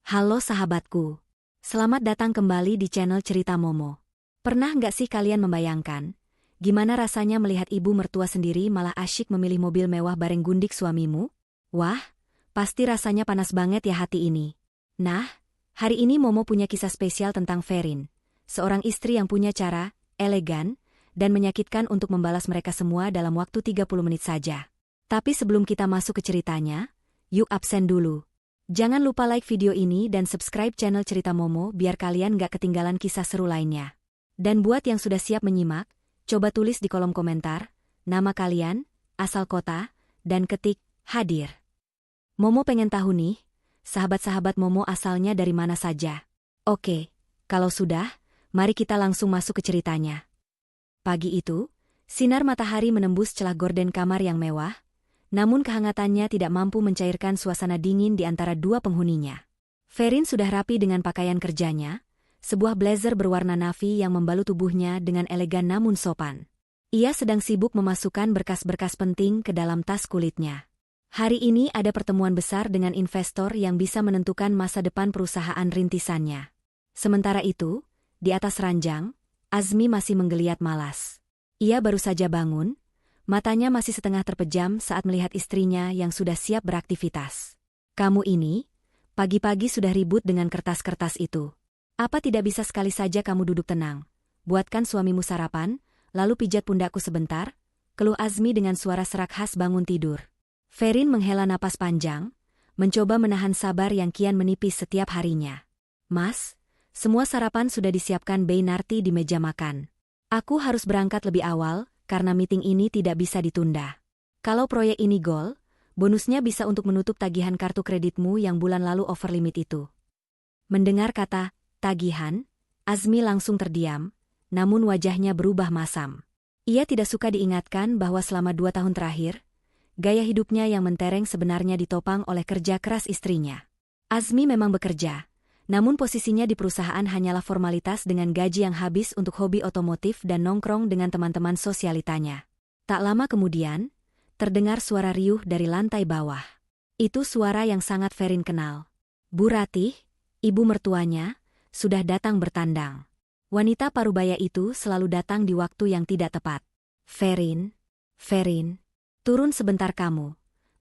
Halo sahabatku. Selamat datang kembali di channel Cerita Momo. Pernah nggak sih kalian membayangkan, gimana rasanya melihat ibu mertua sendiri malah asyik memilih mobil mewah bareng gundik suamimu? Wah, pasti rasanya panas banget ya hati ini. Nah, hari ini Momo punya kisah spesial tentang Ferin, seorang istri yang punya cara, elegan, dan menyakitkan untuk membalas mereka semua dalam waktu 30 menit saja. Tapi sebelum kita masuk ke ceritanya, yuk absen dulu. Jangan lupa like video ini dan subscribe channel Cerita Momo biar kalian gak ketinggalan kisah seru lainnya. Dan buat yang sudah siap menyimak, coba tulis di kolom komentar, nama kalian, asal kota, dan ketik, hadir. Momo pengen tahu nih, sahabat-sahabat Momo asalnya dari mana saja. Oke, kalau sudah, mari kita langsung masuk ke ceritanya. Pagi itu, sinar matahari menembus celah gorden kamar yang mewah, namun kehangatannya tidak mampu mencairkan suasana dingin di antara dua penghuninya. Ferin sudah rapi dengan pakaian kerjanya, sebuah blazer berwarna navy yang membalut tubuhnya dengan elegan namun sopan. Ia sedang sibuk memasukkan berkas-berkas penting ke dalam tas kulitnya. Hari ini ada pertemuan besar dengan investor yang bisa menentukan masa depan perusahaan rintisannya. Sementara itu, di atas ranjang, Azmi masih menggeliat malas. Ia baru saja bangun, matanya masih setengah terpejam saat melihat istrinya yang sudah siap beraktivitas. Kamu ini, pagi-pagi sudah ribut dengan kertas-kertas itu. Apa tidak bisa sekali saja kamu duduk tenang, buatkan suamimu sarapan, lalu pijat pundakku sebentar, keluh Azmi dengan suara serak khas bangun tidur. Ferin menghela napas panjang, mencoba menahan sabar yang kian menipis setiap harinya. Mas, semua sarapan sudah disiapkan Bei Narti di meja makan. Aku harus berangkat lebih awal, karena meeting ini tidak bisa ditunda. Kalau proyek ini gol, bonusnya bisa untuk menutup tagihan kartu kreditmu yang bulan lalu over limit itu. Mendengar kata tagihan, Azmi langsung terdiam, namun wajahnya berubah masam. Ia tidak suka diingatkan bahwa selama 2 tahun terakhir, gaya hidupnya yang mentereng sebenarnya ditopang oleh kerja keras istrinya. Azmi memang bekerja, namun posisinya di perusahaan hanyalah formalitas dengan gaji yang habis untuk hobi otomotif dan nongkrong dengan teman-teman sosialitanya. Tak lama kemudian, terdengar suara riuh dari lantai bawah. Itu suara yang sangat Ferin kenal. Bu Ratih, ibu mertuanya, sudah datang bertandang. Wanita parubaya itu selalu datang di waktu yang tidak tepat. Ferin, turun sebentar kamu.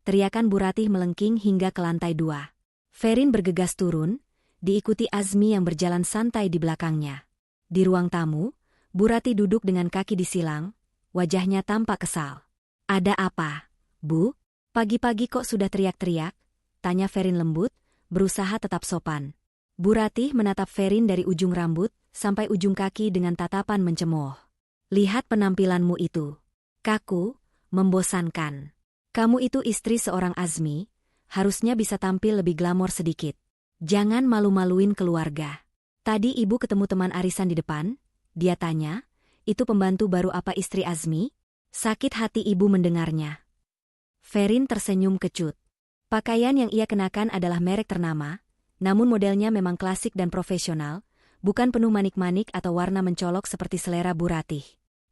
Teriakan Bu Ratih melengking hingga ke lantai 2. Ferin bergegas turun, diikuti Azmi yang berjalan santai di belakangnya. Di ruang tamu, Bu Ratih duduk dengan kaki disilang, wajahnya tampak kesal. Ada apa, Bu? Pagi-pagi kok sudah teriak-teriak? Tanya Ferin lembut, berusaha tetap sopan. Bu Ratih menatap Ferin dari ujung rambut sampai ujung kaki dengan tatapan mencemooh. Lihat penampilanmu itu. Kaku, membosankan. Kamu itu istri seorang Azmi, harusnya bisa tampil lebih glamor sedikit. Jangan malu-maluin keluarga. Tadi ibu ketemu teman arisan di depan, dia tanya, itu pembantu baru apa istri Azmi? Sakit hati ibu mendengarnya. Ferin tersenyum kecut. Pakaian yang ia kenakan adalah merek ternama, namun modelnya memang klasik dan profesional, bukan penuh manik-manik atau warna mencolok seperti selera Bu Ratih.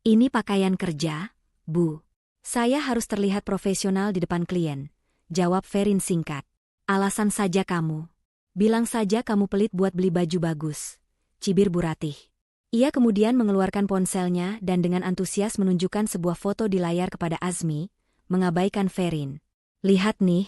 Ini pakaian kerja, Bu. Saya harus terlihat profesional di depan klien, jawab Ferin singkat. Alasan saja kamu. Bilang saja kamu pelit buat beli baju bagus, cibir Bu Ratih. Ia kemudian mengeluarkan ponselnya dan dengan antusias menunjukkan sebuah foto di layar kepada Azmi, mengabaikan Ferin. Lihat nih,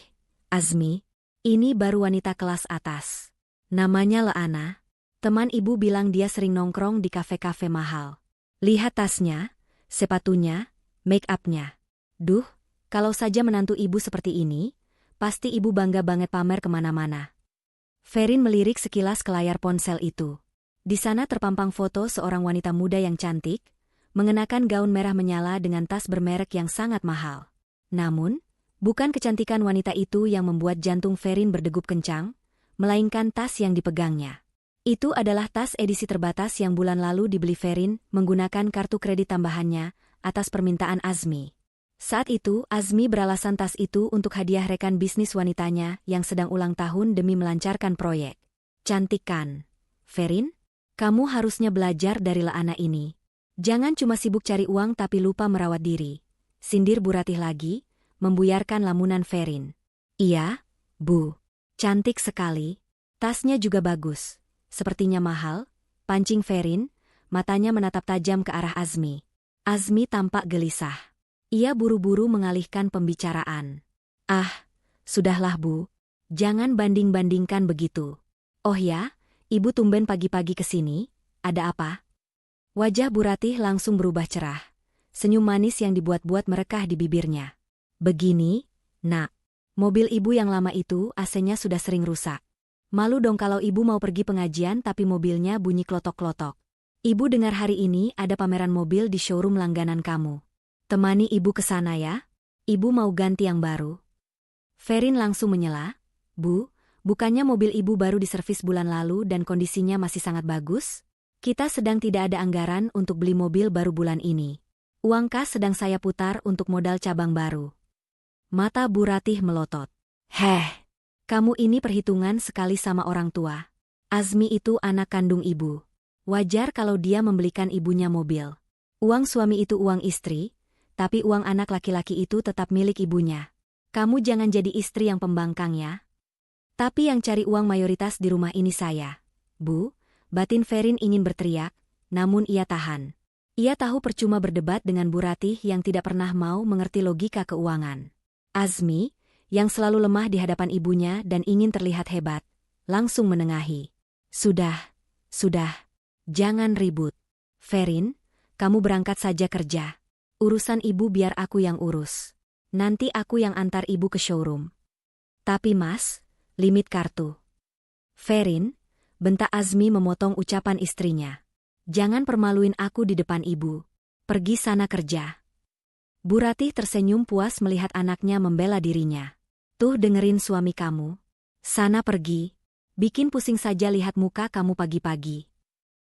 Azmi, ini baru wanita kelas atas. Namanya Leana, teman ibu bilang dia sering nongkrong di kafe-kafe mahal. Lihat tasnya, sepatunya, make-upnya. Duh, kalau saja menantu ibu seperti ini, pasti ibu bangga banget pamer kemana-mana. Ferin melirik sekilas ke layar ponsel itu. Di sana terpampang foto seorang wanita muda yang cantik, mengenakan gaun merah menyala dengan tas bermerek yang sangat mahal. Namun, bukan kecantikan wanita itu yang membuat jantung Ferin berdegup kencang, melainkan tas yang dipegangnya. Itu adalah tas edisi terbatas yang bulan lalu dibeli Ferin menggunakan kartu kredit tambahannya atas permintaan Azmi. Saat itu, Azmi beralasan tas itu untuk hadiah rekan bisnis wanitanya yang sedang ulang tahun demi melancarkan proyek. Cantik kan? Ferin, kamu harusnya belajar dari Leana ini. Jangan cuma sibuk cari uang tapi lupa merawat diri. Sindir Bu Ratih lagi, membuyarkan lamunan Ferin. Iya, Bu. Cantik sekali. Tasnya juga bagus. Sepertinya mahal, pancing Ferin, matanya menatap tajam ke arah Azmi. Azmi tampak gelisah. Ia buru-buru mengalihkan pembicaraan. Ah, sudahlah Bu. Jangan banding-bandingkan begitu. Oh ya, Ibu tumben pagi-pagi ke sini, ada apa? Wajah Bu Ratih langsung berubah cerah. Senyum manis yang dibuat-buat merekah di bibirnya. Begini, Nak. Mobil Ibu yang lama itu AC-nya sudah sering rusak. Malu dong kalau Ibu mau pergi pengajian tapi mobilnya bunyi klotok-klotok. Ibu dengar hari ini ada pameran mobil di showroom langganan kamu. Temani Ibu ke sana ya. Ibu mau ganti yang baru. Ferin langsung menyela. Bu, bukannya mobil Ibu baru diservis bulan lalu dan kondisinya masih sangat bagus? Kita sedang tidak ada anggaran untuk beli mobil baru bulan ini. Uang kas sedang saya putar untuk modal cabang baru. Mata Bu Ratih melotot. Heh, kamu ini perhitungan sekali sama orang tua. Azmi itu anak kandung Ibu. Wajar kalau dia membelikan ibunya mobil. Uang suami itu uang istri, tapi uang anak laki-laki itu tetap milik ibunya. Kamu jangan jadi istri yang pembangkang ya. Tapi yang cari uang mayoritas di rumah ini saya. Bu, batin Ferin ingin berteriak, namun ia tahan. Ia tahu percuma berdebat dengan Bu Ratih yang tidak pernah mau mengerti logika keuangan. Azmi, yang selalu lemah di hadapan ibunya dan ingin terlihat hebat, langsung menengahi. Sudah, jangan ribut. Ferin, kamu berangkat saja kerja. Urusan Ibu biar aku yang urus. Nanti aku yang antar Ibu ke showroom. Tapi Mas, limit kartu. Ferin, bentak Azmi memotong ucapan istrinya. Jangan permaluin aku di depan Ibu. Pergi sana kerja. Bu Ratih tersenyum puas melihat anaknya membela dirinya. Tuh dengerin suami kamu. Sana pergi. Bikin pusing saja lihat muka kamu pagi-pagi.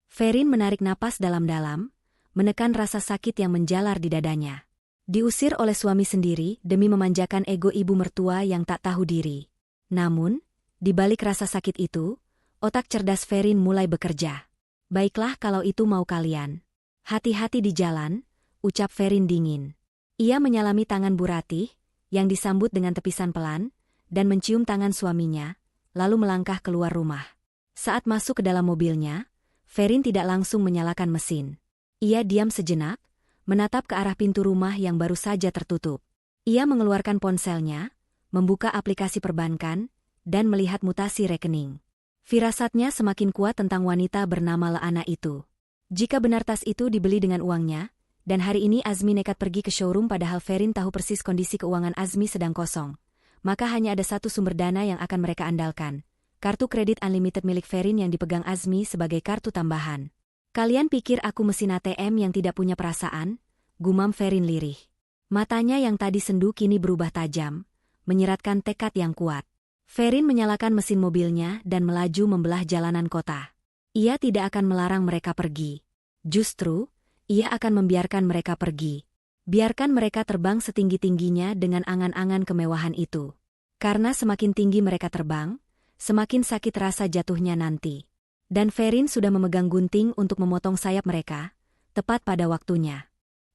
Ferin menarik napas dalam-dalam, menekan rasa sakit yang menjalar di dadanya. Diusir oleh suami sendiri demi memanjakan ego ibu mertua yang tak tahu diri. Namun, di balik rasa sakit itu, otak cerdas Ferin mulai bekerja. Baiklah kalau itu mau kalian. Hati-hati di jalan, ucap Ferin dingin. Ia menyalami tangan Bu Ratih, yang disambut dengan tepisan pelan, dan mencium tangan suaminya, lalu melangkah keluar rumah. Saat masuk ke dalam mobilnya, Ferin tidak langsung menyalakan mesin. Ia diam sejenak, menatap ke arah pintu rumah yang baru saja tertutup. Ia mengeluarkan ponselnya, membuka aplikasi perbankan, dan melihat mutasi rekening. Firasatnya semakin kuat tentang wanita bernama Leana itu. Jika benar tas itu dibeli dengan uangnya, dan hari ini Azmi nekat pergi ke showroom padahal Ferin tahu persis kondisi keuangan Azmi sedang kosong, maka hanya ada satu sumber dana yang akan mereka andalkan. Kartu kredit unlimited milik Ferin yang dipegang Azmi sebagai kartu tambahan. Kalian pikir aku mesin ATM yang tidak punya perasaan? Gumam Ferin lirih. Matanya yang tadi sendu kini berubah tajam, menyeratkan tekad yang kuat. Ferin menyalakan mesin mobilnya dan melaju membelah jalanan kota. Ia tidak akan melarang mereka pergi. Justru, ia akan membiarkan mereka pergi. Biarkan mereka terbang setinggi-tingginya dengan angan-angan kemewahan itu. Karena semakin tinggi mereka terbang, semakin sakit rasa jatuhnya nanti. Dan Ferin sudah memegang gunting untuk memotong sayap mereka, tepat pada waktunya.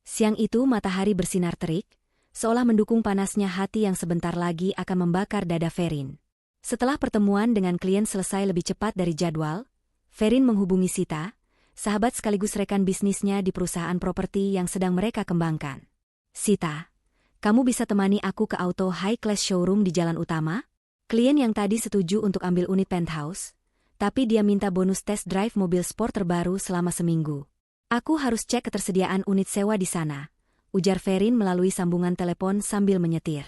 Siang itu matahari bersinar terik, seolah mendukung panasnya hati yang sebentar lagi akan membakar dada Ferin. Setelah pertemuan dengan klien selesai lebih cepat dari jadwal, Ferin menghubungi Sita, sahabat sekaligus rekan bisnisnya di perusahaan properti yang sedang mereka kembangkan. Sita, kamu bisa temani aku ke auto high-class showroom di jalan utama? Klien yang tadi setuju untuk ambil unit penthouse, tapi dia minta bonus test drive mobil sport terbaru selama seminggu. Aku harus cek ketersediaan unit sewa di sana, ujar Ferin melalui sambungan telepon sambil menyetir.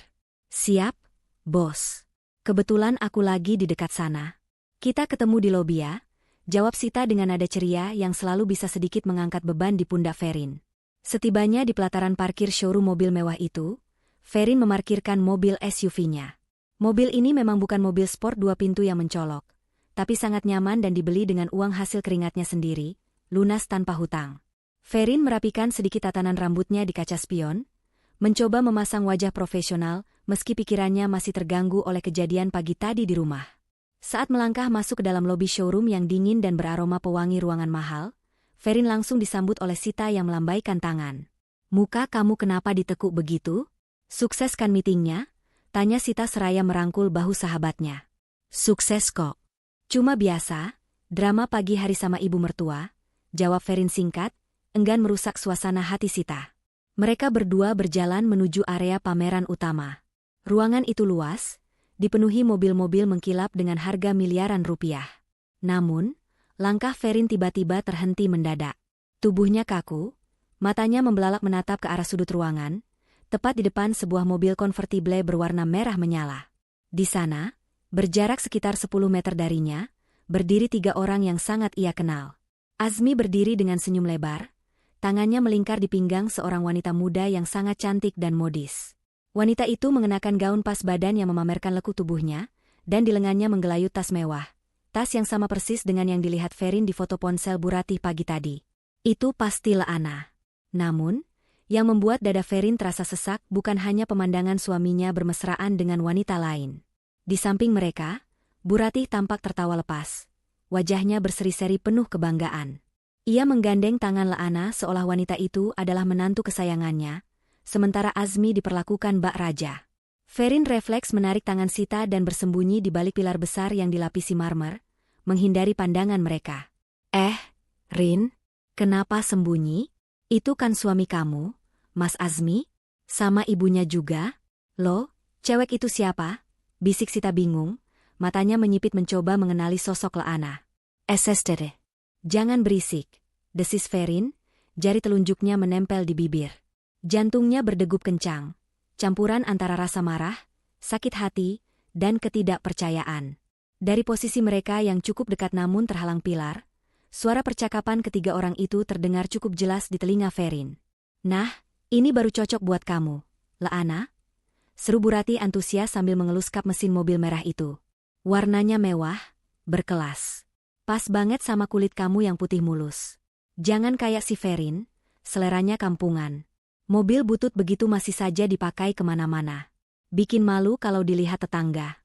Siap, bos. Kebetulan aku lagi di dekat sana. Kita ketemu di lobi ya, jawab Sita dengan nada ceria yang selalu bisa sedikit mengangkat beban di pundak Ferin. Setibanya di pelataran parkir showroom mobil mewah itu, Ferin memarkirkan mobil SUV-nya. Mobil ini memang bukan mobil sport dua pintu yang mencolok, tapi sangat nyaman dan dibeli dengan uang hasil keringatnya sendiri, lunas tanpa hutang. Ferin merapikan sedikit tatanan rambutnya di kaca spion, mencoba memasang wajah profesional meski pikirannya masih terganggu oleh kejadian pagi tadi di rumah. Saat melangkah masuk ke dalam lobi showroom yang dingin dan beraroma pewangi ruangan mahal, Ferin langsung disambut oleh Sita yang melambaikan tangan. Muka kamu kenapa ditekuk begitu? Sukses kan meetingnya? Tanya Sita seraya merangkul bahu sahabatnya. Sukses kok. Cuma biasa, drama pagi hari sama ibu mertua, jawab Ferin singkat, enggan merusak suasana hati Sita. Mereka berdua berjalan menuju area pameran utama. Ruangan itu luas, dipenuhi mobil-mobil mengkilap dengan harga miliaran rupiah. Namun, langkah Ferin tiba-tiba terhenti mendadak. Tubuhnya kaku, matanya membelalak menatap ke arah sudut ruangan, tepat di depan sebuah mobil konvertible berwarna merah menyala. Di sana, berjarak sekitar 10 meter darinya, berdiri 3 orang yang sangat ia kenal. Azmi berdiri dengan senyum lebar, tangannya melingkar di pinggang seorang wanita muda yang sangat cantik dan modis. Wanita itu mengenakan gaun pas badan yang memamerkan lekuk tubuhnya, dan di lengannya menggelayut tas mewah. Tas yang sama persis dengan yang dilihat Ferin di foto ponsel Bu Ratih pagi tadi. Itu pasti Laana. Namun, yang membuat dada Ferin terasa sesak bukan hanya pemandangan suaminya bermesraan dengan wanita lain. Di samping mereka, Bu Ratih tampak tertawa lepas. Wajahnya berseri-seri penuh kebanggaan. Ia menggandeng tangan Laana seolah wanita itu adalah menantu kesayangannya, sementara Azmi diperlakukan bak raja. Ferin refleks menarik tangan Sita dan bersembunyi di balik pilar besar yang dilapisi marmer, menghindari pandangan mereka. Rin, kenapa sembunyi? Itu kan suami kamu, Mas Azmi? Sama ibunya juga? Loh, cewek itu siapa? Bisik Sita bingung, matanya menyipit mencoba mengenali sosok Laana. SSTD. Jangan berisik, desis Ferin, jari telunjuknya menempel di bibir. Jantungnya berdegup kencang, campuran antara rasa marah, sakit hati, dan ketidakpercayaan. Dari posisi mereka yang cukup dekat namun terhalang pilar, suara percakapan ketiga orang itu terdengar cukup jelas di telinga Ferin. Nah, ini baru cocok buat kamu, Laana. Seru Bu Ratih antusias sambil mengelus kap mesin mobil merah itu. Warnanya mewah, berkelas. Pas banget sama kulit kamu yang putih mulus. Jangan kayak si Ferin, seleranya kampungan. Mobil butut begitu masih saja dipakai kemana-mana. Bikin malu kalau dilihat tetangga.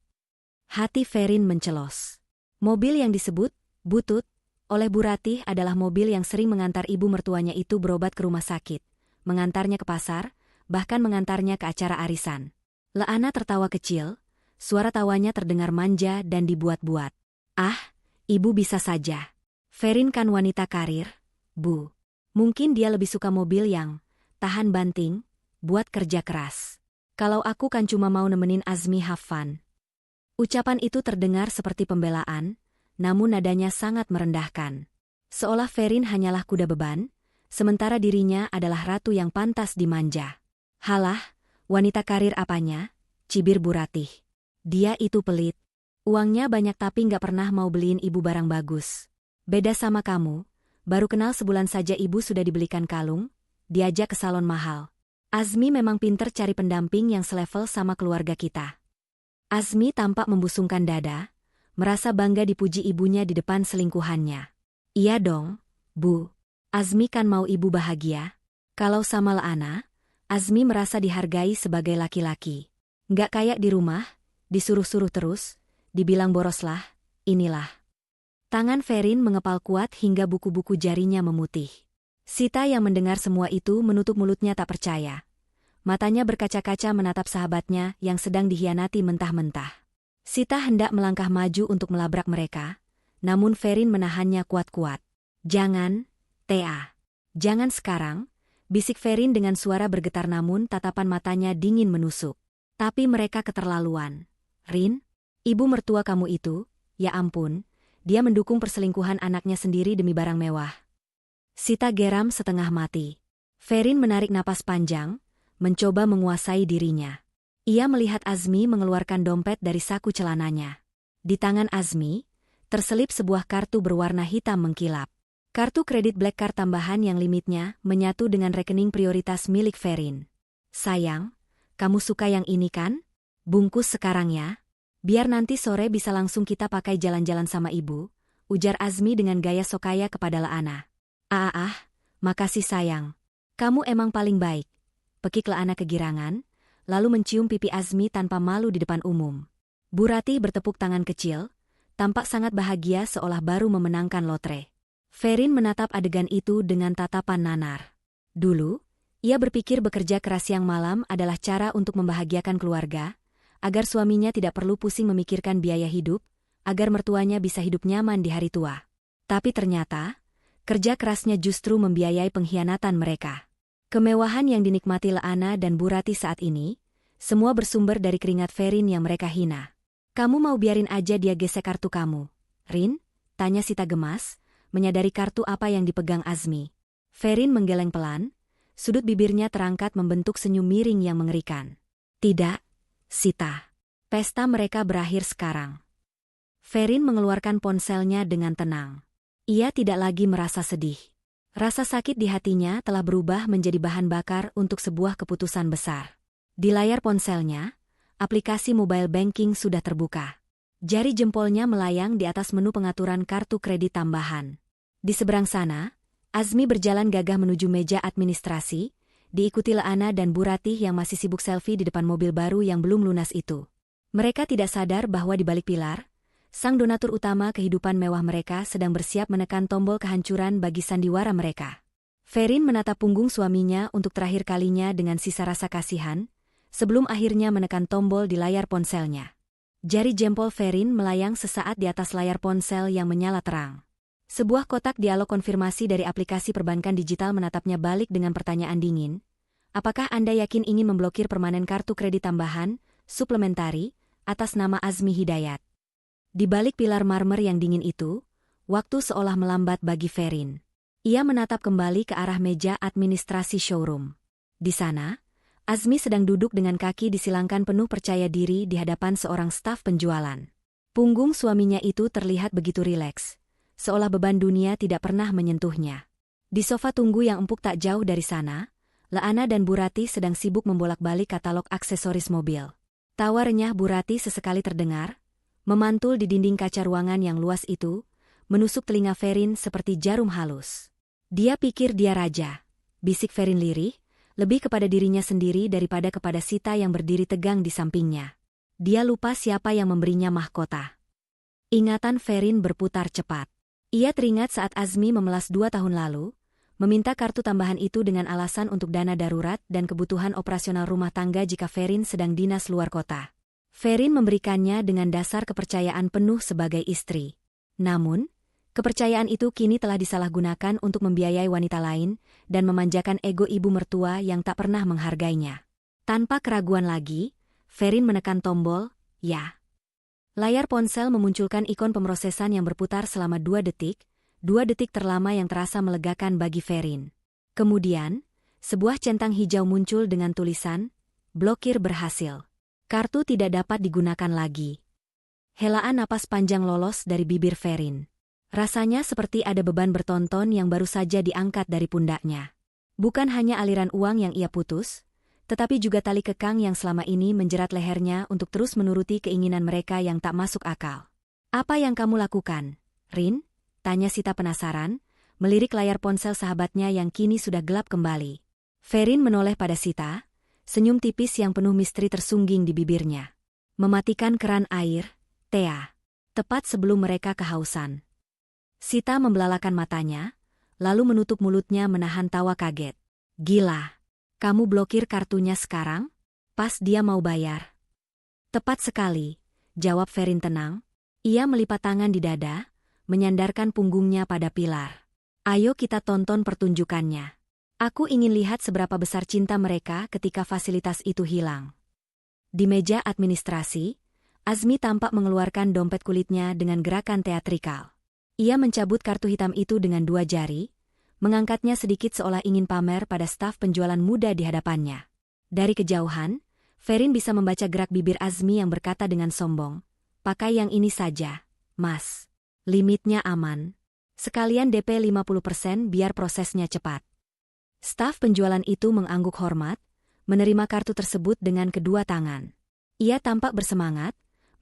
Hati Ferin mencelos. Mobil yang disebut butut oleh Bu Ratih adalah mobil yang sering mengantar ibu mertuanya itu berobat ke rumah sakit, mengantarnya ke pasar, bahkan mengantarnya ke acara arisan. Laana tertawa kecil, suara tawanya terdengar manja dan dibuat-buat. Ah, ibu bisa saja. Ferin kan wanita karir, Bu. Mungkin dia lebih suka mobil yang tahan banting, buat kerja keras. Kalau aku kan cuma mau nemenin Azmi have fun. Ucapan itu terdengar seperti pembelaan, namun nadanya sangat merendahkan. Seolah Ferin hanyalah kuda beban, sementara dirinya adalah ratu yang pantas dimanja. Halah, wanita karir apanya? Cibir Bu Ratih. Dia itu pelit. Uangnya banyak tapi nggak pernah mau beliin ibu barang bagus. Beda sama kamu, baru kenal sebulan saja ibu sudah dibelikan kalung, diajak ke salon mahal. Azmi memang pinter cari pendamping yang selevel sama keluarga kita. Azmi tampak membusungkan dada, merasa bangga dipuji ibunya di depan selingkuhannya. Iya dong, Bu. Azmi kan mau ibu bahagia. Kalau sama Laana, Azmi merasa dihargai sebagai laki-laki. Nggak kayak di rumah, disuruh-suruh terus, dibilang boroslah, inilah. Tangan Ferin mengepal kuat hingga buku-buku jarinya memutih. Sita yang mendengar semua itu menutup mulutnya tak percaya. Matanya berkaca-kaca menatap sahabatnya yang sedang dihianati mentah-mentah. Sita hendak melangkah maju untuk melabrak mereka, namun Ferin menahannya kuat-kuat. Jangan, Thea. Jangan sekarang, bisik Ferin dengan suara bergetar namun tatapan matanya dingin menusuk. Tapi mereka keterlaluan. Rin, ibu mertua kamu itu, ya ampun, dia mendukung perselingkuhan anaknya sendiri demi barang mewah. Sita geram setengah mati. Ferin menarik napas panjang, mencoba menguasai dirinya. Ia melihat Azmi mengeluarkan dompet dari saku celananya. Di tangan Azmi, terselip sebuah kartu berwarna hitam mengkilap. Kartu kredit Black Card tambahan yang limitnya menyatu dengan rekening prioritas milik Ferin. Sayang, kamu suka yang ini kan? Bungkus sekarang ya. Biar nanti sore bisa langsung kita pakai jalan-jalan sama ibu, ujar Azmi dengan gaya sokaya kepada Laana. Makasih sayang. Kamu emang paling baik. Pekik Laana kegirangan, lalu mencium pipi Azmi tanpa malu di depan umum. Bu Ratih bertepuk tangan kecil, tampak sangat bahagia seolah baru memenangkan lotre. Ferin menatap adegan itu dengan tatapan nanar. Dulu, ia berpikir bekerja keras siang malam adalah cara untuk membahagiakan keluarga, agar suaminya tidak perlu pusing memikirkan biaya hidup, agar mertuanya bisa hidup nyaman di hari tua. Tapi ternyata, kerja kerasnya justru membiayai pengkhianatan mereka. Kemewahan yang dinikmati Leana dan Bu Rati saat ini, semua bersumber dari keringat Ferin yang mereka hina. Kamu mau biarin aja dia gesek kartu kamu, Rin? Tanya Sita gemas, menyadari kartu apa yang dipegang Azmi. Ferin menggeleng pelan, sudut bibirnya terangkat membentuk senyum miring yang mengerikan. Tidak, Sita. Pesta mereka berakhir sekarang. Ferin mengeluarkan ponselnya dengan tenang. Ia tidak lagi merasa sedih. Rasa sakit di hatinya telah berubah menjadi bahan bakar untuk sebuah keputusan besar. Di layar ponselnya, aplikasi mobile banking sudah terbuka. Jari jempolnya melayang di atas menu pengaturan kartu kredit tambahan. Di seberang sana, Azmi berjalan gagah menuju meja administrasi, diikuti Leana dan Bu Ratih yang masih sibuk selfie di depan mobil baru yang belum lunas itu. Mereka tidak sadar bahwa di balik pilar, sang donatur utama kehidupan mewah mereka sedang bersiap menekan tombol kehancuran bagi sandiwara mereka. Ferin menatap punggung suaminya untuk terakhir kalinya dengan sisa rasa kasihan, sebelum akhirnya menekan tombol di layar ponselnya. Jari jempol Ferin melayang sesaat di atas layar ponsel yang menyala terang. Sebuah kotak dialog konfirmasi dari aplikasi perbankan digital menatapnya balik dengan pertanyaan dingin. Apakah Anda yakin ingin memblokir permanen kartu kredit tambahan, suplementari, atas nama Azmi Hidayat? Di balik pilar marmer yang dingin itu, waktu seolah melambat bagi Ferin. Ia menatap kembali ke arah meja administrasi showroom. Di sana, Azmi sedang duduk dengan kaki disilangkan penuh percaya diri di hadapan seorang staf penjualan. Punggung suaminya itu terlihat begitu rileks, seolah beban dunia tidak pernah menyentuhnya. Di sofa tunggu yang empuk tak jauh dari sana, Leana dan Bu Rati sedang sibuk membolak-balik katalog aksesoris mobil. Tawa renyah Bu Rati sesekali terdengar, memantul di dinding kaca ruangan yang luas itu, menusuk telinga Ferin seperti jarum halus. Dia pikir dia raja, bisik Ferin lirih, lebih kepada dirinya sendiri daripada kepada Sita yang berdiri tegang di sampingnya. Dia lupa siapa yang memberinya mahkota. Ingatan Ferin berputar cepat. Ia teringat saat Azmi memelas 2 tahun lalu, meminta kartu tambahan itu dengan alasan untuk dana darurat dan kebutuhan operasional rumah tangga jika Ferin sedang dinas luar kota. Ferin memberikannya dengan dasar kepercayaan penuh sebagai istri. Namun, kepercayaan itu kini telah disalahgunakan untuk membiayai wanita lain dan memanjakan ego ibu mertua yang tak pernah menghargainya. Tanpa keraguan lagi, Ferin menekan tombol, ya. Layar ponsel memunculkan ikon pemrosesan yang berputar selama 2 detik, 2 detik terlama yang terasa melegakan bagi Ferin. Kemudian, sebuah centang hijau muncul dengan tulisan, "Blokir berhasil." Kartu tidak dapat digunakan lagi. Helaan napas panjang lolos dari bibir Ferin. Rasanya seperti ada beban bertonton yang baru saja diangkat dari pundaknya. Bukan hanya aliran uang yang ia putus, tetapi juga tali kekang yang selama ini menjerat lehernya untuk terus menuruti keinginan mereka yang tak masuk akal. "Apa yang kamu lakukan, Rin?" tanya Sita penasaran, melirik layar ponsel sahabatnya yang kini sudah gelap kembali. Ferin menoleh pada Sita, senyum tipis yang penuh misteri tersungging di bibirnya. "Mematikan keran air, Thea." Tepat sebelum mereka kehausan. Sita membelalakan matanya, lalu menutup mulutnya menahan tawa kaget. "Gila, kamu blokir kartunya sekarang? Pas dia mau bayar?" "Tepat sekali," jawab Ferin tenang. Ia melipat tangan di dada, menyandarkan punggungnya pada pilar. "Ayo kita tonton pertunjukannya. Aku ingin lihat seberapa besar cinta mereka ketika fasilitas itu hilang." Di meja administrasi, Azmi tampak mengeluarkan dompet kulitnya dengan gerakan teatrikal. Ia mencabut kartu hitam itu dengan 2 jari, mengangkatnya sedikit seolah ingin pamer pada staf penjualan muda di hadapannya. Dari kejauhan, Ferin bisa membaca gerak bibir Azmi yang berkata dengan sombong, "Pakai yang ini saja, Mas. Limitnya aman. Sekalian DP 50% biar prosesnya cepat." Staf penjualan itu mengangguk hormat, menerima kartu tersebut dengan kedua tangan. Ia tampak bersemangat,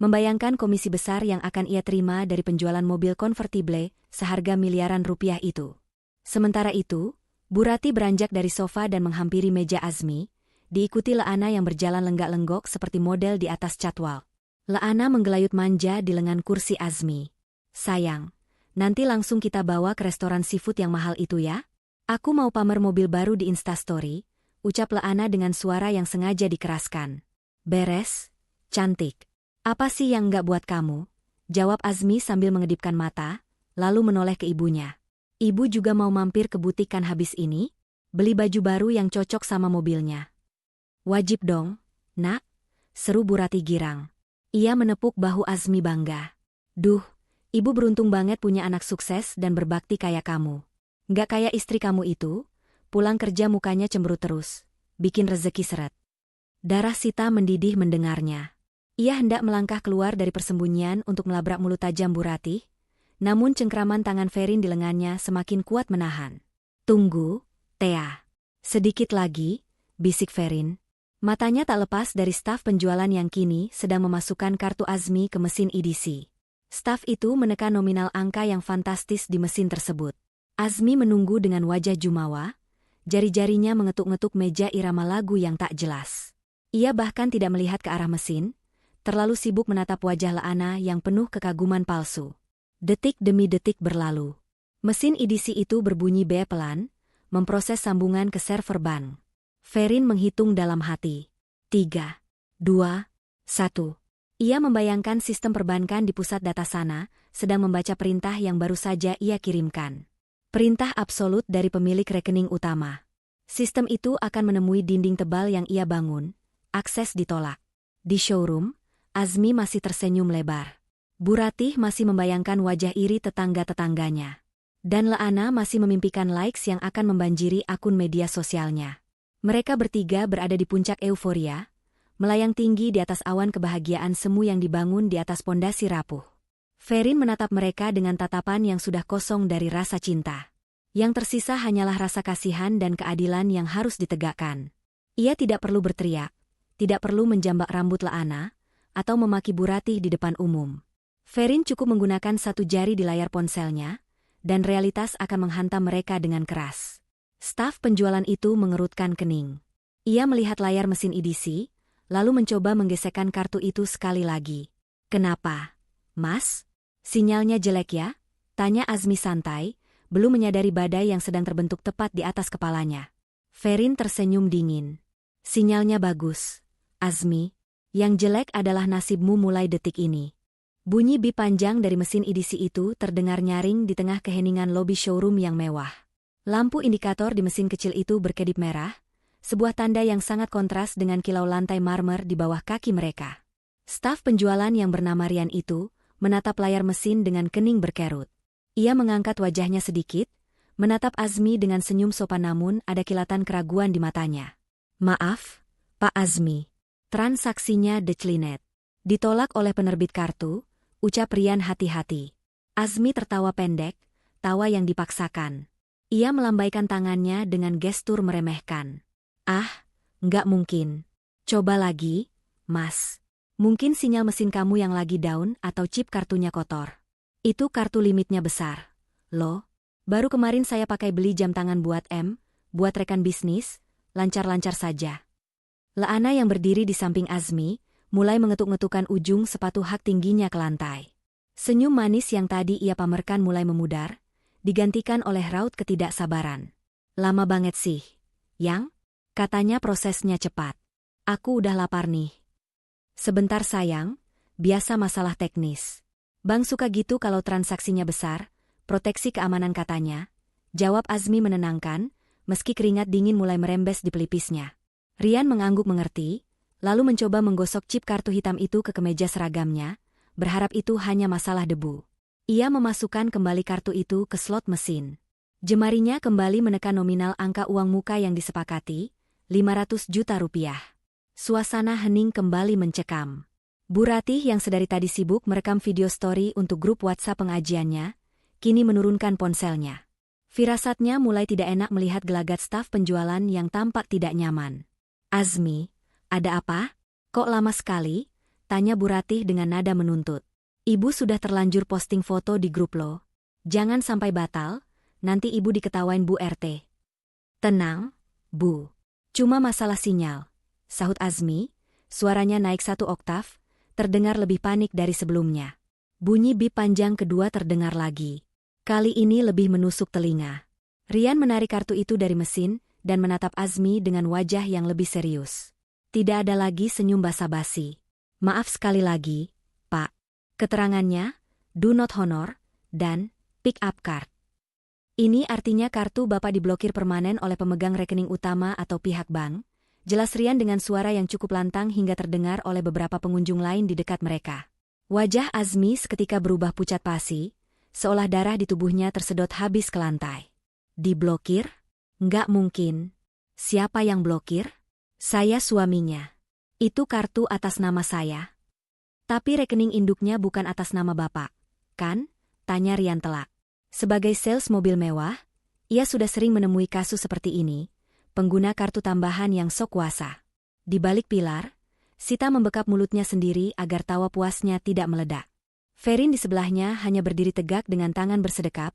membayangkan komisi besar yang akan ia terima dari penjualan mobil konvertible seharga miliaran rupiah itu. Sementara itu, Bu Rati beranjak dari sofa dan menghampiri meja Azmi, diikuti Leana yang berjalan lenggak-lenggok seperti model di atas catwalk. Leana menggelayut manja di lengan kursi Azmi. "Sayang, nanti langsung kita bawa ke restoran seafood yang mahal itu ya? Aku mau pamer mobil baru di Instastory," ucap Leana dengan suara yang sengaja dikeraskan. "Beres, cantik. Apa sih yang nggak buat kamu?" Jawab Azmi sambil mengedipkan mata, lalu menoleh ke ibunya. Ibu juga mau mampir ke butik kan habis ini? Beli baju baru yang cocok sama mobilnya. Wajib dong, nak, seru Bu Ratih girang. Ia menepuk bahu Azmi bangga. Duh, ibu beruntung banget punya anak sukses dan berbakti kayak kamu. Nggak kayak istri kamu itu, pulang kerja mukanya cemberut terus, bikin rezeki seret. Darah Sita mendidih mendengarnya. Ia hendak melangkah keluar dari persembunyian untuk melabrak mulut tajam Bu Ratih, namun cengkraman tangan Ferin di lengannya semakin kuat menahan. Tunggu, Thea. Sedikit lagi, bisik Ferin. Matanya tak lepas dari staf penjualan yang kini sedang memasukkan kartu Azmi ke mesin EDC. Staf itu menekan nominal angka yang fantastis di mesin tersebut. Azmi menunggu dengan wajah jumawa, jari-jarinya mengetuk-ngetuk meja irama lagu yang tak jelas. Ia bahkan tidak melihat ke arah mesin, terlalu sibuk menatap wajah Laana yang penuh kekaguman palsu. Detik demi detik berlalu. Mesin EDC itu berbunyi pelan, memproses sambungan ke server bank. Ferin menghitung dalam hati. 3, 2, 1. Ia membayangkan sistem perbankan di pusat data sana, sedang membaca perintah yang baru saja ia kirimkan. Perintah absolut dari pemilik rekening utama. Sistem itu akan menemui dinding tebal yang ia bangun, akses ditolak. Di showroom, Azmi masih tersenyum lebar. Bu Ratih masih membayangkan wajah iri tetangga-tetangganya. Dan Laana masih memimpikan likes yang akan membanjiri akun media sosialnya. Mereka bertiga berada di puncak euforia, melayang tinggi di atas awan kebahagiaan semu yang dibangun di atas pondasi rapuh. Ferin menatap mereka dengan tatapan yang sudah kosong dari rasa cinta. Yang tersisa hanyalah rasa kasihan dan keadilan yang harus ditegakkan. Ia tidak perlu berteriak, tidak perlu menjambak rambut Laana, atau memaki Bu Ratih di depan umum. Ferin cukup menggunakan satu jari di layar ponselnya, dan realitas akan menghantam mereka dengan keras. Staf penjualan itu mengerutkan kening. Ia melihat layar mesin EDC, lalu mencoba menggesekkan kartu itu sekali lagi. Kenapa, Mas? Sinyalnya jelek ya? Tanya Azmi santai, belum menyadari badai yang sedang terbentuk tepat di atas kepalanya. Ferin tersenyum dingin. Sinyalnya bagus, Azmi. Yang jelek adalah nasibmu mulai detik ini. Bunyi bip panjang dari mesin EDC itu terdengar nyaring di tengah keheningan lobi showroom yang mewah. Lampu indikator di mesin kecil itu berkedip merah, sebuah tanda yang sangat kontras dengan kilau lantai marmer di bawah kaki mereka. Staf penjualan yang bernama Rian itu menatap layar mesin dengan kening berkerut. Ia mengangkat wajahnya sedikit, menatap Azmi dengan senyum sopan namun ada kilatan keraguan di matanya. Maaf, Pak Azmi. Transaksinya declinet. Ditolak oleh penerbit kartu, ucap Rian hati-hati. Azmi tertawa pendek, tawa yang dipaksakan. Ia melambaikan tangannya dengan gestur meremehkan. Ah, nggak mungkin. Coba lagi, Mas. Mungkin sinyal mesin kamu yang lagi down atau chip kartunya kotor. Itu kartu limitnya besar. Loh, baru kemarin saya pakai beli jam tangan buat rekan bisnis, lancar-lancar saja. Laana yang berdiri di samping Azmi, mulai mengetuk-ngetukkan ujung sepatu hak tingginya ke lantai. Senyum manis yang tadi ia pamerkan mulai memudar, digantikan oleh raut ketidaksabaran. Lama banget sih, Yang? Katanya prosesnya cepat. Aku udah lapar nih. Sebentar sayang, biasa masalah teknis. Bang suka gitu kalau transaksinya besar, proteksi keamanan katanya. Jawab Azmi menenangkan, meski keringat dingin mulai merembes di pelipisnya. Rian mengangguk mengerti, lalu mencoba menggosok chip kartu hitam itu ke kemeja seragamnya, berharap itu hanya masalah debu. Ia memasukkan kembali kartu itu ke slot mesin. Jemarinya kembali menekan nominal angka uang muka yang disepakati, 500 juta rupiah. Suasana hening kembali mencekam. Bu Ratih yang sedari tadi sibuk merekam video story untuk grup WhatsApp pengajiannya, kini menurunkan ponselnya. Firasatnya mulai tidak enak melihat gelagat staf penjualan yang tampak tidak nyaman. Azmi, ada apa? Kok lama sekali? Tanya Bu Ratih dengan nada menuntut. Ibu sudah terlanjur posting foto di grup lo. Jangan sampai batal, nanti ibu diketawain Bu RT. Tenang, Bu. Cuma masalah sinyal. Sahut Azmi, suaranya naik 1 oktav, terdengar lebih panik dari sebelumnya. Bunyi bip panjang kedua terdengar lagi. Kali ini lebih menusuk telinga. Rian menarik kartu itu dari mesin, dan menatap Azmi dengan wajah yang lebih serius. Tidak ada lagi senyum basa-basi. Maaf sekali lagi, Pak. Keterangannya, do not honor, dan pick up card. Ini artinya kartu Bapak diblokir permanen oleh pemegang rekening utama atau pihak bank, jelas Rian dengan suara yang cukup lantang hingga terdengar oleh beberapa pengunjung lain di dekat mereka. Wajah Azmi seketika berubah pucat pasi, seolah darah di tubuhnya tersedot habis ke lantai. Diblokir? Nggak mungkin. Siapa yang blokir? Saya suaminya. Itu kartu atas nama saya. Tapi rekening induknya bukan atas nama Bapak, kan? Tanya Rian telak. Sebagai sales mobil mewah, ia sudah sering menemui kasus seperti ini, pengguna kartu tambahan yang sok kuasa. Di balik pilar, Sita membekap mulutnya sendiri agar tawa puasnya tidak meledak. Ferin di sebelahnya hanya berdiri tegak dengan tangan bersedekap,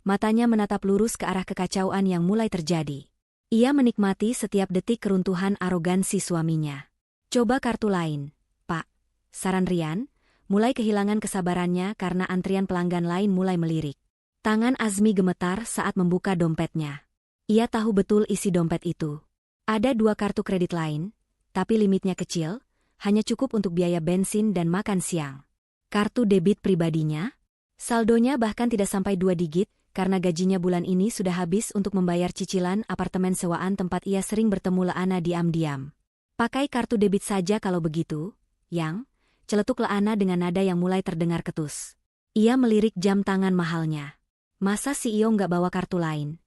matanya menatap lurus ke arah kekacauan yang mulai terjadi. Ia menikmati setiap detik keruntuhan arogansi suaminya. Coba kartu lain, Pak. Saran Rian, mulai kehilangan kesabarannya karena antrian pelanggan lain mulai melirik. Tangan Azmi gemetar saat membuka dompetnya. Ia tahu betul isi dompet itu. Ada 2 kartu kredit lain, tapi limitnya kecil, hanya cukup untuk biaya bensin dan makan siang. Kartu debit pribadinya? Saldonya bahkan tidak sampai 2 digit, karena gajinya bulan ini sudah habis untuk membayar cicilan apartemen sewaan tempat ia sering bertemu Laana diam-diam. Pakai kartu debit saja kalau begitu, Yang, celetuk Laana dengan nada yang mulai terdengar ketus. Ia melirik jam tangan mahalnya. Masa CEO nggak bawa kartu lain?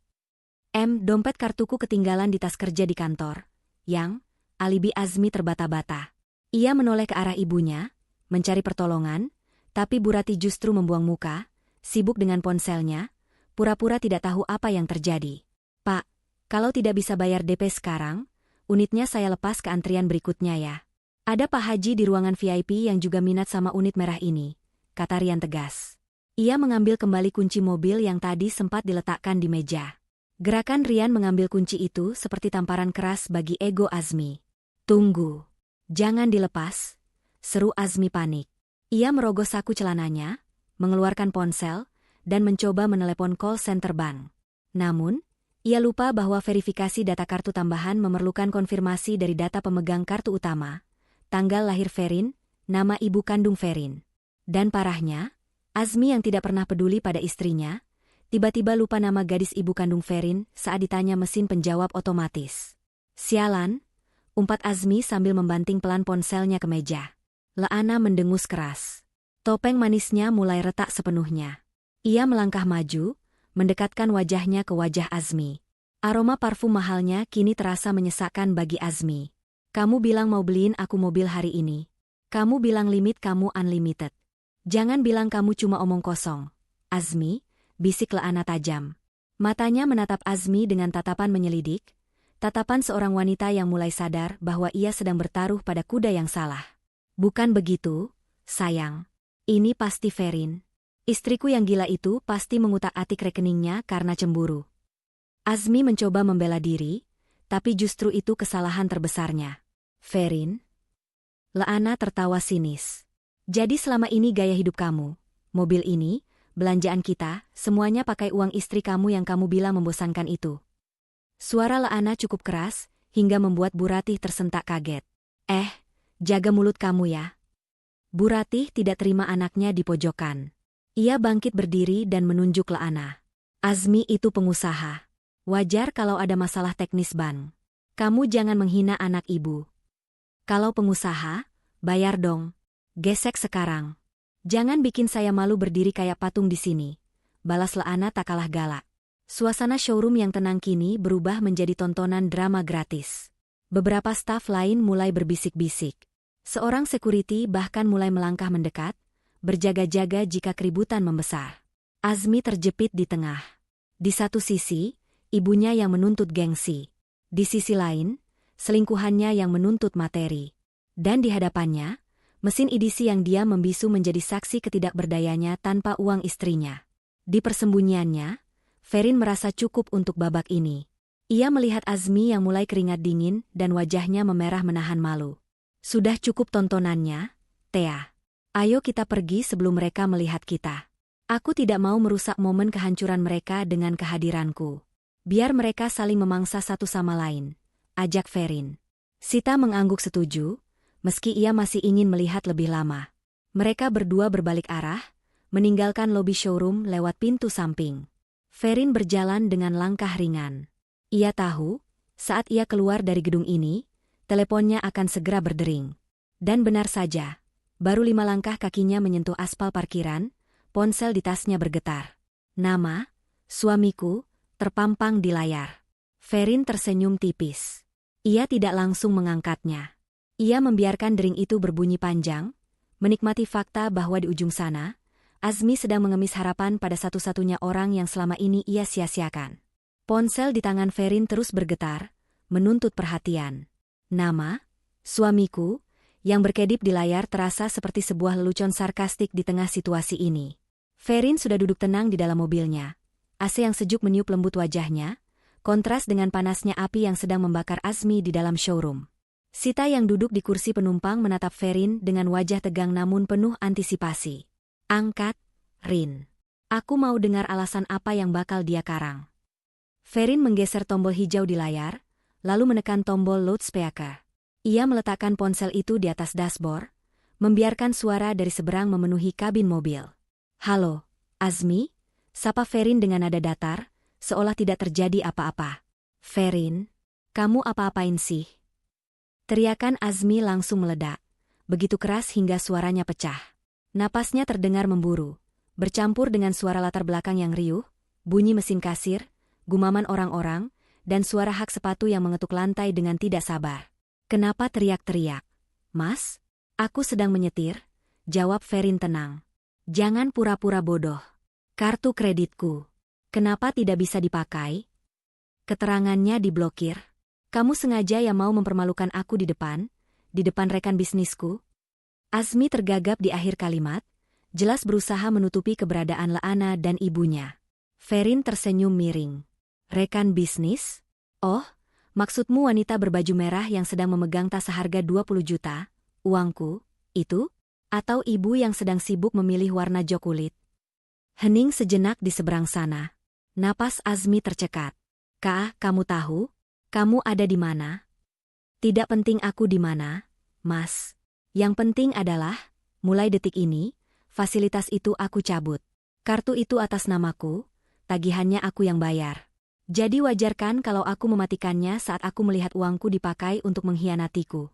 Dompet kartuku ketinggalan di tas kerja di kantor. Yang, alibi Azmi terbata-bata. Ia menoleh ke arah ibunya, mencari pertolongan, tapi Bu Rati justru membuang muka, sibuk dengan ponselnya, pura-pura tidak tahu apa yang terjadi. Pak, kalau tidak bisa bayar DP sekarang, unitnya saya lepas ke antrian berikutnya ya. Ada Pak Haji di ruangan VIP yang juga minat sama unit merah ini, kata Rian tegas. Ia mengambil kembali kunci mobil yang tadi sempat diletakkan di meja. Gerakan Rian mengambil kunci itu seperti tamparan keras bagi ego Azmi. Tunggu. Jangan dilepas, seru Azmi panik. Ia merogoh saku celananya, mengeluarkan ponsel, dan mencoba menelepon call center bank. Namun, ia lupa bahwa verifikasi data kartu tambahan memerlukan konfirmasi dari data pemegang kartu utama, tanggal lahir Ferin, nama ibu kandung Ferin. Dan parahnya, Azmi yang tidak pernah peduli pada istrinya, tiba-tiba lupa nama gadis ibu kandung Ferin saat ditanya mesin penjawab otomatis. Sialan, umpat Azmi sambil membanting pelan ponselnya ke meja. Laana mendengus keras. Topeng manisnya mulai retak sepenuhnya. Ia melangkah maju, mendekatkan wajahnya ke wajah Azmi. Aroma parfum mahalnya kini terasa menyesakkan bagi Azmi. Kamu bilang mau beliin aku mobil hari ini. Kamu bilang limit kamu unlimited. Jangan bilang kamu cuma omong kosong. Azmi, bisik Laana tajam. Matanya menatap Azmi dengan tatapan menyelidik, tatapan seorang wanita yang mulai sadar bahwa ia sedang bertaruh pada kuda yang salah. Bukan begitu, sayang. Ini pasti Ferin. Istriku yang gila itu pasti mengutak-atik rekeningnya karena cemburu. Azmi mencoba membela diri, tapi justru itu kesalahan terbesarnya. Ferin? Laana tertawa sinis. Jadi selama ini gaya hidup kamu, mobil ini, belanjaan kita, semuanya pakai uang istri kamu yang kamu bilang membosankan itu. Suara Laana cukup keras, hingga membuat Bu Ratih tersentak kaget. Jaga mulut kamu ya. Bu Ratih tidak terima anaknya di pojokan. Ia bangkit berdiri dan menunjuk Laana. Azmi itu pengusaha. Wajar kalau ada masalah teknis bank. Kamu jangan menghina anak ibu. Kalau pengusaha, bayar dong. Gesek sekarang. Jangan bikin saya malu berdiri kayak patung di sini. Balas Laana tak kalah galak. Suasana showroom yang tenang kini berubah menjadi tontonan drama gratis. Beberapa staf lain mulai berbisik-bisik. Seorang security bahkan mulai melangkah mendekat, berjaga-jaga jika keributan membesar. Azmi terjepit di tengah. Di satu sisi, ibunya yang menuntut gengsi. Di sisi lain, selingkuhannya yang menuntut materi. Dan di hadapannya, mesin edisi yang diam membisu menjadi saksi ketidakberdayanya tanpa uang istrinya. Di persembunyiannya, Ferin merasa cukup untuk babak ini. Ia melihat Azmi yang mulai keringat dingin dan wajahnya memerah menahan malu. Sudah cukup tontonannya, Thea. Ayo kita pergi sebelum mereka melihat kita. Aku tidak mau merusak momen kehancuran mereka dengan kehadiranku. Biar mereka saling memangsa satu sama lain, ajak Ferin. Sita mengangguk setuju, meski ia masih ingin melihat lebih lama. Mereka berdua berbalik arah, meninggalkan lobi showroom lewat pintu samping. Ferin berjalan dengan langkah ringan. Ia tahu, saat ia keluar dari gedung ini, teleponnya akan segera berdering. Dan benar saja, baru 5 langkah kakinya menyentuh aspal parkiran, ponsel di tasnya bergetar. Nama, suamiku, terpampang di layar. Ferin tersenyum tipis. Ia tidak langsung mengangkatnya. Ia membiarkan dering itu berbunyi panjang, menikmati fakta bahwa di ujung sana, Azmi sedang mengemis harapan pada satu-satunya orang yang selama ini ia sia-siakan. Ponsel di tangan Ferin terus bergetar, menuntut perhatian. Nama, suamiku, yang berkedip di layar terasa seperti sebuah lelucon sarkastik di tengah situasi ini. Ferin sudah duduk tenang di dalam mobilnya. AC yang sejuk meniup lembut wajahnya, kontras dengan panasnya api yang sedang membakar Azmi di dalam showroom. Sita yang duduk di kursi penumpang menatap Ferin dengan wajah tegang namun penuh antisipasi. Angkat, Rin. Aku mau dengar alasan apa yang bakal dia karang. Ferin menggeser tombol hijau di layar, lalu menekan tombol loudspeaker. Ia meletakkan ponsel itu di atas dashboard, membiarkan suara dari seberang memenuhi kabin mobil. Halo, Azmi? Sapa Ferin dengan nada datar, seolah tidak terjadi apa-apa. Ferin, kamu apa-apain sih? Teriakan Azmi langsung meledak, begitu keras hingga suaranya pecah. Napasnya terdengar memburu, bercampur dengan suara latar belakang yang riuh, bunyi mesin kasir, gumaman orang-orang, dan suara hak sepatu yang mengetuk lantai dengan tidak sabar. Kenapa teriak-teriak? Mas? Aku sedang menyetir, jawab Ferin tenang. Jangan pura-pura bodoh. Kartu kreditku. Kenapa tidak bisa dipakai? Keterangannya diblokir. Kamu sengaja yang mau mempermalukan aku di depan rekan bisnisku? Azmi tergagap di akhir kalimat, jelas berusaha menutupi keberadaan Laana dan ibunya. Ferin tersenyum miring. Rekan bisnis? Oh, maksudmu wanita berbaju merah yang sedang memegang tas seharga 20 juta, uangku, itu? Atau ibu yang sedang sibuk memilih warna jok kulit? Hening sejenak di seberang sana. Napas Azmi tercekat. Kak, kamu tahu? Kamu ada di mana? Tidak penting aku di mana, Mas. Yang penting adalah, mulai detik ini, fasilitas itu aku cabut. Kartu itu atas namaku, tagihannya aku yang bayar. Jadi wajar kan kalau aku mematikannya saat aku melihat uangku dipakai untuk mengkhianatiku.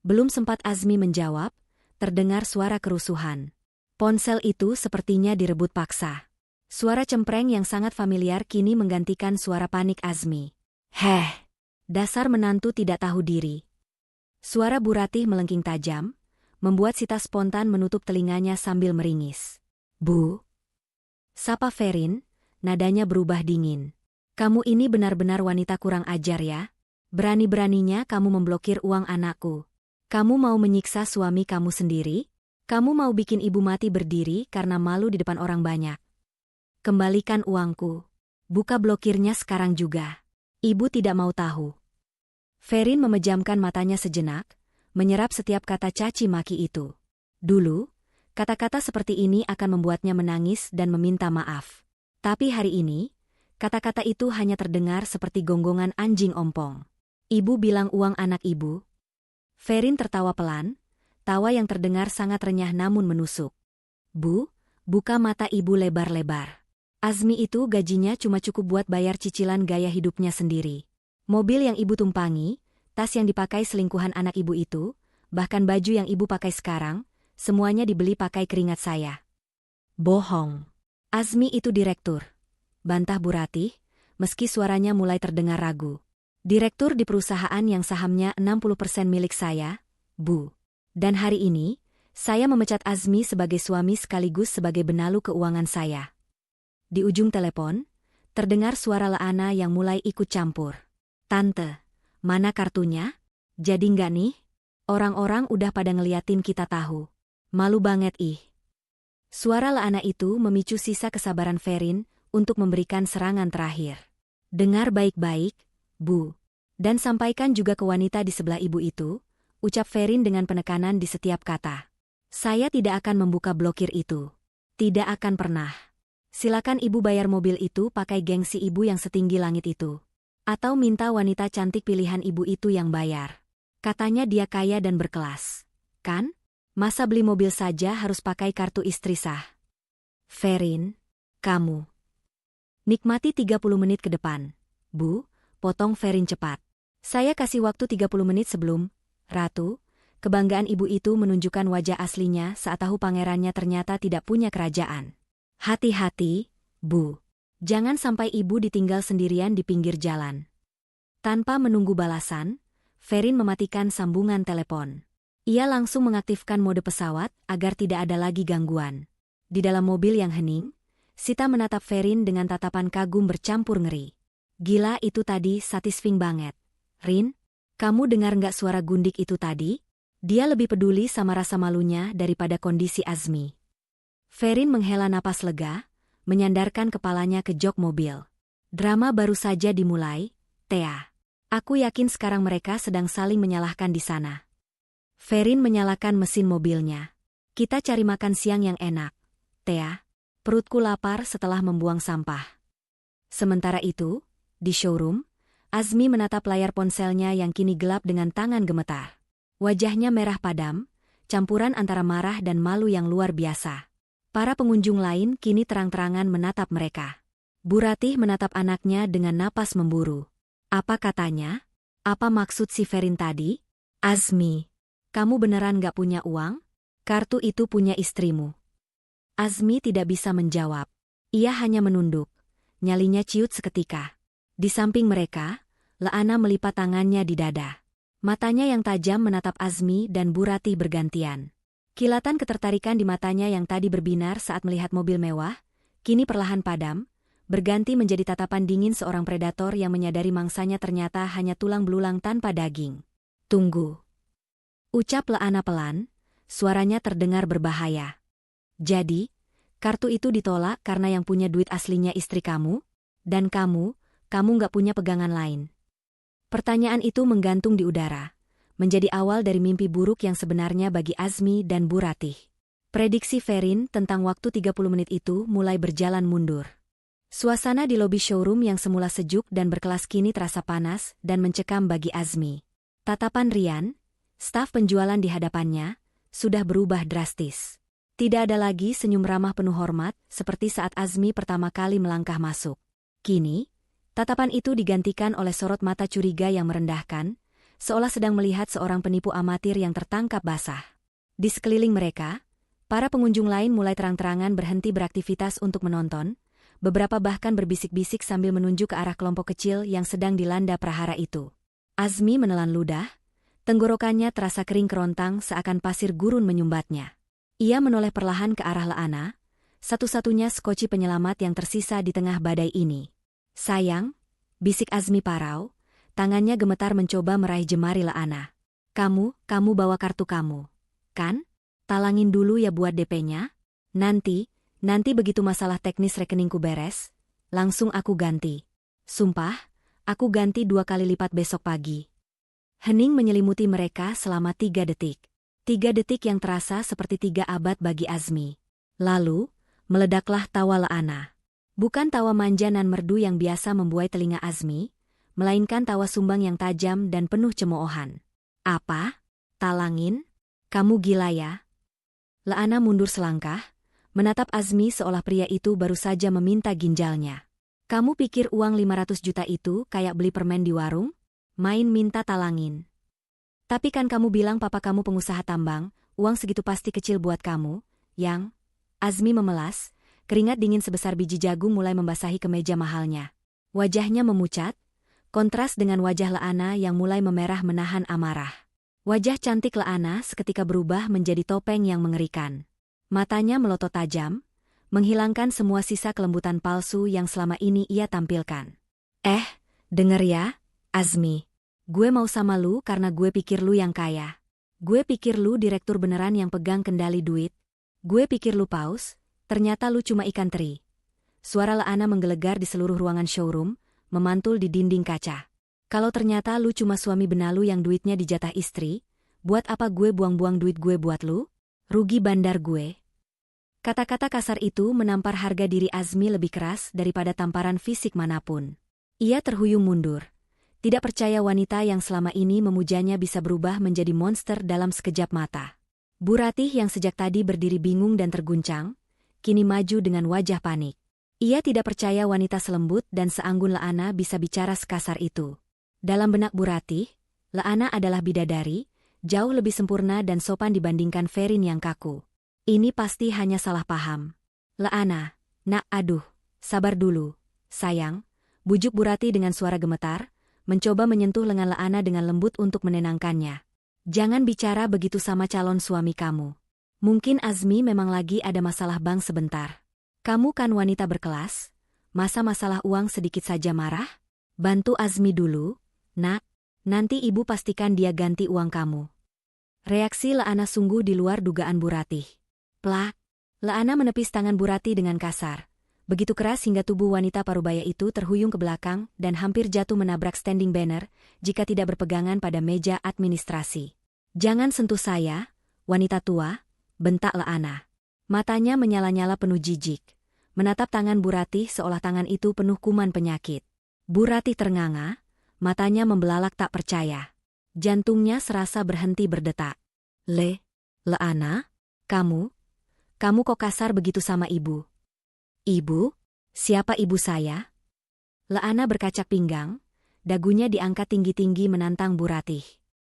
Belum sempat Azmi menjawab, terdengar suara kerusuhan. Ponsel itu sepertinya direbut paksa. Suara cempreng yang sangat familiar kini menggantikan suara panik Azmi. Heh, dasar menantu tidak tahu diri. Suara Bu Ratih melengking tajam, membuat Sita spontan menutup telinganya sambil meringis. Bu? Sapa Ferin, nadanya berubah dingin. Kamu ini benar-benar wanita kurang ajar ya. Berani-beraninya kamu memblokir uang anakku. Kamu mau menyiksa suami kamu sendiri? Kamu mau bikin ibu mati berdiri karena malu di depan orang banyak. Kembalikan uangku. Buka blokirnya sekarang juga. Ibu tidak mau tahu. Ferin memejamkan matanya sejenak, menyerap setiap kata caci maki itu. Dulu, kata-kata seperti ini akan membuatnya menangis dan meminta maaf. Tapi hari ini, kata-kata itu hanya terdengar seperti gonggongan anjing ompong. Ibu bilang uang anak ibu. Ferin tertawa pelan, tawa yang terdengar sangat renyah namun menusuk. Bu, buka mata ibu lebar-lebar. Azmi itu gajinya cuma cukup buat bayar cicilan gaya hidupnya sendiri. Mobil yang ibu tumpangi, tas yang dipakai selingkuhan anak ibu itu, bahkan baju yang ibu pakai sekarang, semuanya dibeli pakai keringat saya. Bohong. Azmi itu direktur. Bantah Bu Ratih, meski suaranya mulai terdengar ragu. Direktur di perusahaan yang sahamnya 60% milik saya, Bu. Dan hari ini, saya memecat Azmi sebagai suami sekaligus sebagai benalu keuangan saya. Di ujung telepon, terdengar suara Laana yang mulai ikut campur. Tante, mana kartunya? Jadi nggak nih? Orang-orang udah pada ngeliatin kita tahu. Malu banget ih. Suara Laana itu memicu sisa kesabaran Ferin untuk memberikan serangan terakhir. Dengar baik-baik, Bu. Dan sampaikan juga ke wanita di sebelah ibu itu, ucap Ferin dengan penekanan di setiap kata. Saya tidak akan membuka blokir itu. Tidak akan pernah. Silakan ibu bayar mobil itu pakai gengsi ibu yang setinggi langit itu. Atau minta wanita cantik pilihan ibu itu yang bayar. Katanya dia kaya dan berkelas. Kan? Masa beli mobil saja harus pakai kartu istri sah? Ferin, kamu. Nikmati 30 menit ke depan. Bu, potong Ferin cepat. Saya kasih waktu 30 menit sebelum, Ratu. Kebanggaan ibu itu menunjukkan wajah aslinya saat tahu pangerannya ternyata tidak punya kerajaan. Hati-hati, Bu. Jangan sampai ibu ditinggal sendirian di pinggir jalan. Tanpa menunggu balasan, Ferin mematikan sambungan telepon. Ia langsung mengaktifkan mode pesawat agar tidak ada lagi gangguan. Di dalam mobil yang hening, Sita menatap Ferin dengan tatapan kagum bercampur ngeri. Gila itu tadi satisfying banget. Rin, kamu dengar nggak suara gundik itu tadi? Dia lebih peduli sama rasa malunya daripada kondisi Azmi. Ferin menghela napas lega, menyandarkan kepalanya ke jok mobil. Drama baru saja dimulai, Thea. Aku yakin sekarang mereka sedang saling menyalahkan di sana. Ferin menyalakan mesin mobilnya. Kita cari makan siang yang enak, Thea. Perutku lapar setelah membuang sampah. Sementara itu, di showroom, Azmi menatap layar ponselnya yang kini gelap dengan tangan gemetar. Wajahnya merah padam, campuran antara marah dan malu yang luar biasa. Para pengunjung lain kini terang-terangan menatap mereka. Bu Ratih menatap anaknya dengan napas memburu. Apa katanya? Apa maksud si Ferin tadi? Azmi, kamu beneran gak punya uang? Kartu itu punya istrimu. Azmi tidak bisa menjawab. Ia hanya menunduk. Nyalinya ciut seketika. Di samping mereka, Laana melipat tangannya di dada. Matanya yang tajam menatap Azmi dan Bu Ratih bergantian. Kilatan ketertarikan di matanya yang tadi berbinar saat melihat mobil mewah, kini perlahan padam, berganti menjadi tatapan dingin seorang predator yang menyadari mangsanya ternyata hanya tulang belulang tanpa daging. Tunggu. Ucap Laana pelan, suaranya terdengar berbahaya. Jadi, kartu itu ditolak karena yang punya duit aslinya istri kamu? Dan kamu gak punya pegangan lain. Pertanyaan itu menggantung di udara, menjadi awal dari mimpi buruk yang sebenarnya bagi Azmi dan Bu Ratih. Prediksi Ferin tentang waktu 30 menit itu mulai berjalan mundur. Suasana di lobi showroom yang semula sejuk dan berkelas kini terasa panas dan mencekam bagi Azmi. Tatapan Rian, staf penjualan di hadapannya, sudah berubah drastis. Tidak ada lagi senyum ramah penuh hormat seperti saat Azmi pertama kali melangkah masuk. Kini, tatapan itu digantikan oleh sorot mata curiga yang merendahkan, seolah sedang melihat seorang penipu amatir yang tertangkap basah. Di sekeliling mereka, para pengunjung lain mulai terang-terangan berhenti beraktivitas untuk menonton, beberapa bahkan berbisik-bisik sambil menunjuk ke arah kelompok kecil yang sedang dilanda prahara itu. Azmi menelan ludah, tenggorokannya terasa kering kerontang seakan pasir gurun menyumbatnya. Ia menoleh perlahan ke arah Laana, satu-satunya skoci penyelamat yang tersisa di tengah badai ini. Sayang, bisik Azmi parau, tangannya gemetar mencoba meraih jemari Laana. Kamu bawa kartu kamu, kan? Talangin dulu ya buat DP-nya. Nanti begitu masalah teknis rekeningku beres, langsung aku ganti. Sumpah, aku ganti 2 kali lipat besok pagi. Hening menyelimuti mereka selama 3 detik. 3 detik yang terasa seperti 3 abad bagi Azmi. Lalu, meledaklah tawa Laana. Bukan tawa manja nan merdu yang biasa membuai telinga Azmi, melainkan tawa sumbang yang tajam dan penuh cemoohan. Apa? Talangin? Kamu gila ya? Laana mundur selangkah, menatap Azmi seolah pria itu baru saja meminta ginjalnya. Kamu pikir uang 500 juta itu kayak beli permen di warung? Main minta talangin. Tapi kan kamu bilang papa kamu pengusaha tambang, uang segitu pasti kecil buat kamu, yang... Azmi memelas, keringat dingin sebesar biji jagung mulai membasahi kemeja mahalnya. Wajahnya memucat, kontras dengan wajah Laana yang mulai memerah menahan amarah. Wajah cantik Laana seketika berubah menjadi topeng yang mengerikan. Matanya melotot tajam, menghilangkan semua sisa kelembutan palsu yang selama ini ia tampilkan. Denger ya, Azmi. Gue mau sama lu karena gue pikir lu yang kaya. Gue pikir lu direktur beneran yang pegang kendali duit. Gue pikir lu paus, ternyata lu cuma ikan teri. Suara Laana menggelegar di seluruh ruangan showroom, memantul di dinding kaca. Kalau ternyata lu cuma suami benalu yang duitnya dijatah istri, buat apa gue buang-buang duit gue buat lu? Rugi bandar gue. Kata-kata kasar itu menampar harga diri Azmi lebih keras daripada tamparan fisik manapun. Ia terhuyung mundur. Tidak percaya wanita yang selama ini memujanya bisa berubah menjadi monster dalam sekejap mata. Bu Ratih yang sejak tadi berdiri bingung dan terguncang, kini maju dengan wajah panik. Ia tidak percaya wanita selembut dan seanggun Leana bisa bicara sekasar itu. Dalam benak Bu Ratih, Leana adalah bidadari, jauh lebih sempurna dan sopan dibandingkan Ferin yang kaku. Ini pasti hanya salah paham. Leana, nak, aduh, sabar dulu, sayang, bujuk Bu Ratih dengan suara gemetar, mencoba menyentuh lengan Leana dengan lembut untuk menenangkannya. Jangan bicara begitu sama calon suami kamu. Mungkin Azmi memang lagi ada masalah bank sebentar. Kamu kan wanita berkelas, masa masalah uang sedikit saja marah? Bantu Azmi dulu, nak, nanti ibu pastikan dia ganti uang kamu. Reaksi Leana sungguh di luar dugaan Bu Ratih. Plak, Leana menepis tangan Bu Ratih dengan kasar. Begitu keras hingga tubuh wanita parubaya itu terhuyung ke belakang dan hampir jatuh menabrak standing banner jika tidak berpegangan pada meja administrasi. Jangan sentuh saya, wanita tua, bentak Leana. Matanya menyala-nyala penuh jijik. Menatap tangan Bu Ratih seolah tangan itu penuh kuman penyakit. Bu Ratih ternganga, matanya membelalak tak percaya. Jantungnya serasa berhenti berdetak. Leana, kamu kok kasar begitu sama ibu? Ibu? Siapa ibu saya? Leana berkacak pinggang, dagunya diangkat tinggi-tinggi menantang Bu Ratih.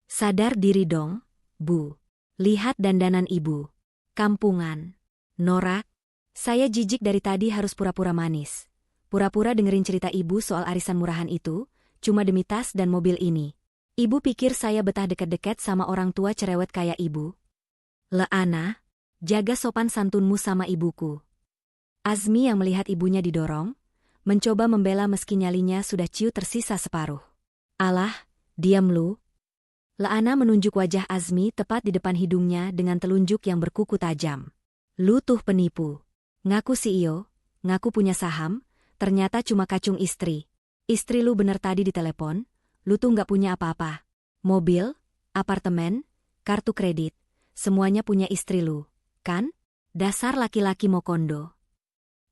Sadar diri dong, Bu. Lihat dandanan ibu. Kampungan. Norak. Saya jijik dari tadi harus pura-pura manis. Pura-pura dengerin cerita ibu soal arisan murahan itu, cuma demi tas dan mobil ini. Ibu pikir saya betah deket-deket sama orang tua cerewet kayak ibu? Leana, jaga sopan santunmu sama ibuku. Azmi yang melihat ibunya didorong, mencoba membela meski nyalinya sudah ciut tersisa separuh. Alah, diam lu. Leana menunjuk wajah Azmi tepat di depan hidungnya dengan telunjuk yang berkuku tajam. Lu tuh penipu. Ngaku CEO, ngaku punya saham, ternyata cuma kacung istri. Istri lu bener tadi di telepon, lu tuh nggak punya apa-apa. Mobil, apartemen, kartu kredit, semuanya punya istri lu, kan? Dasar laki-laki mokondo.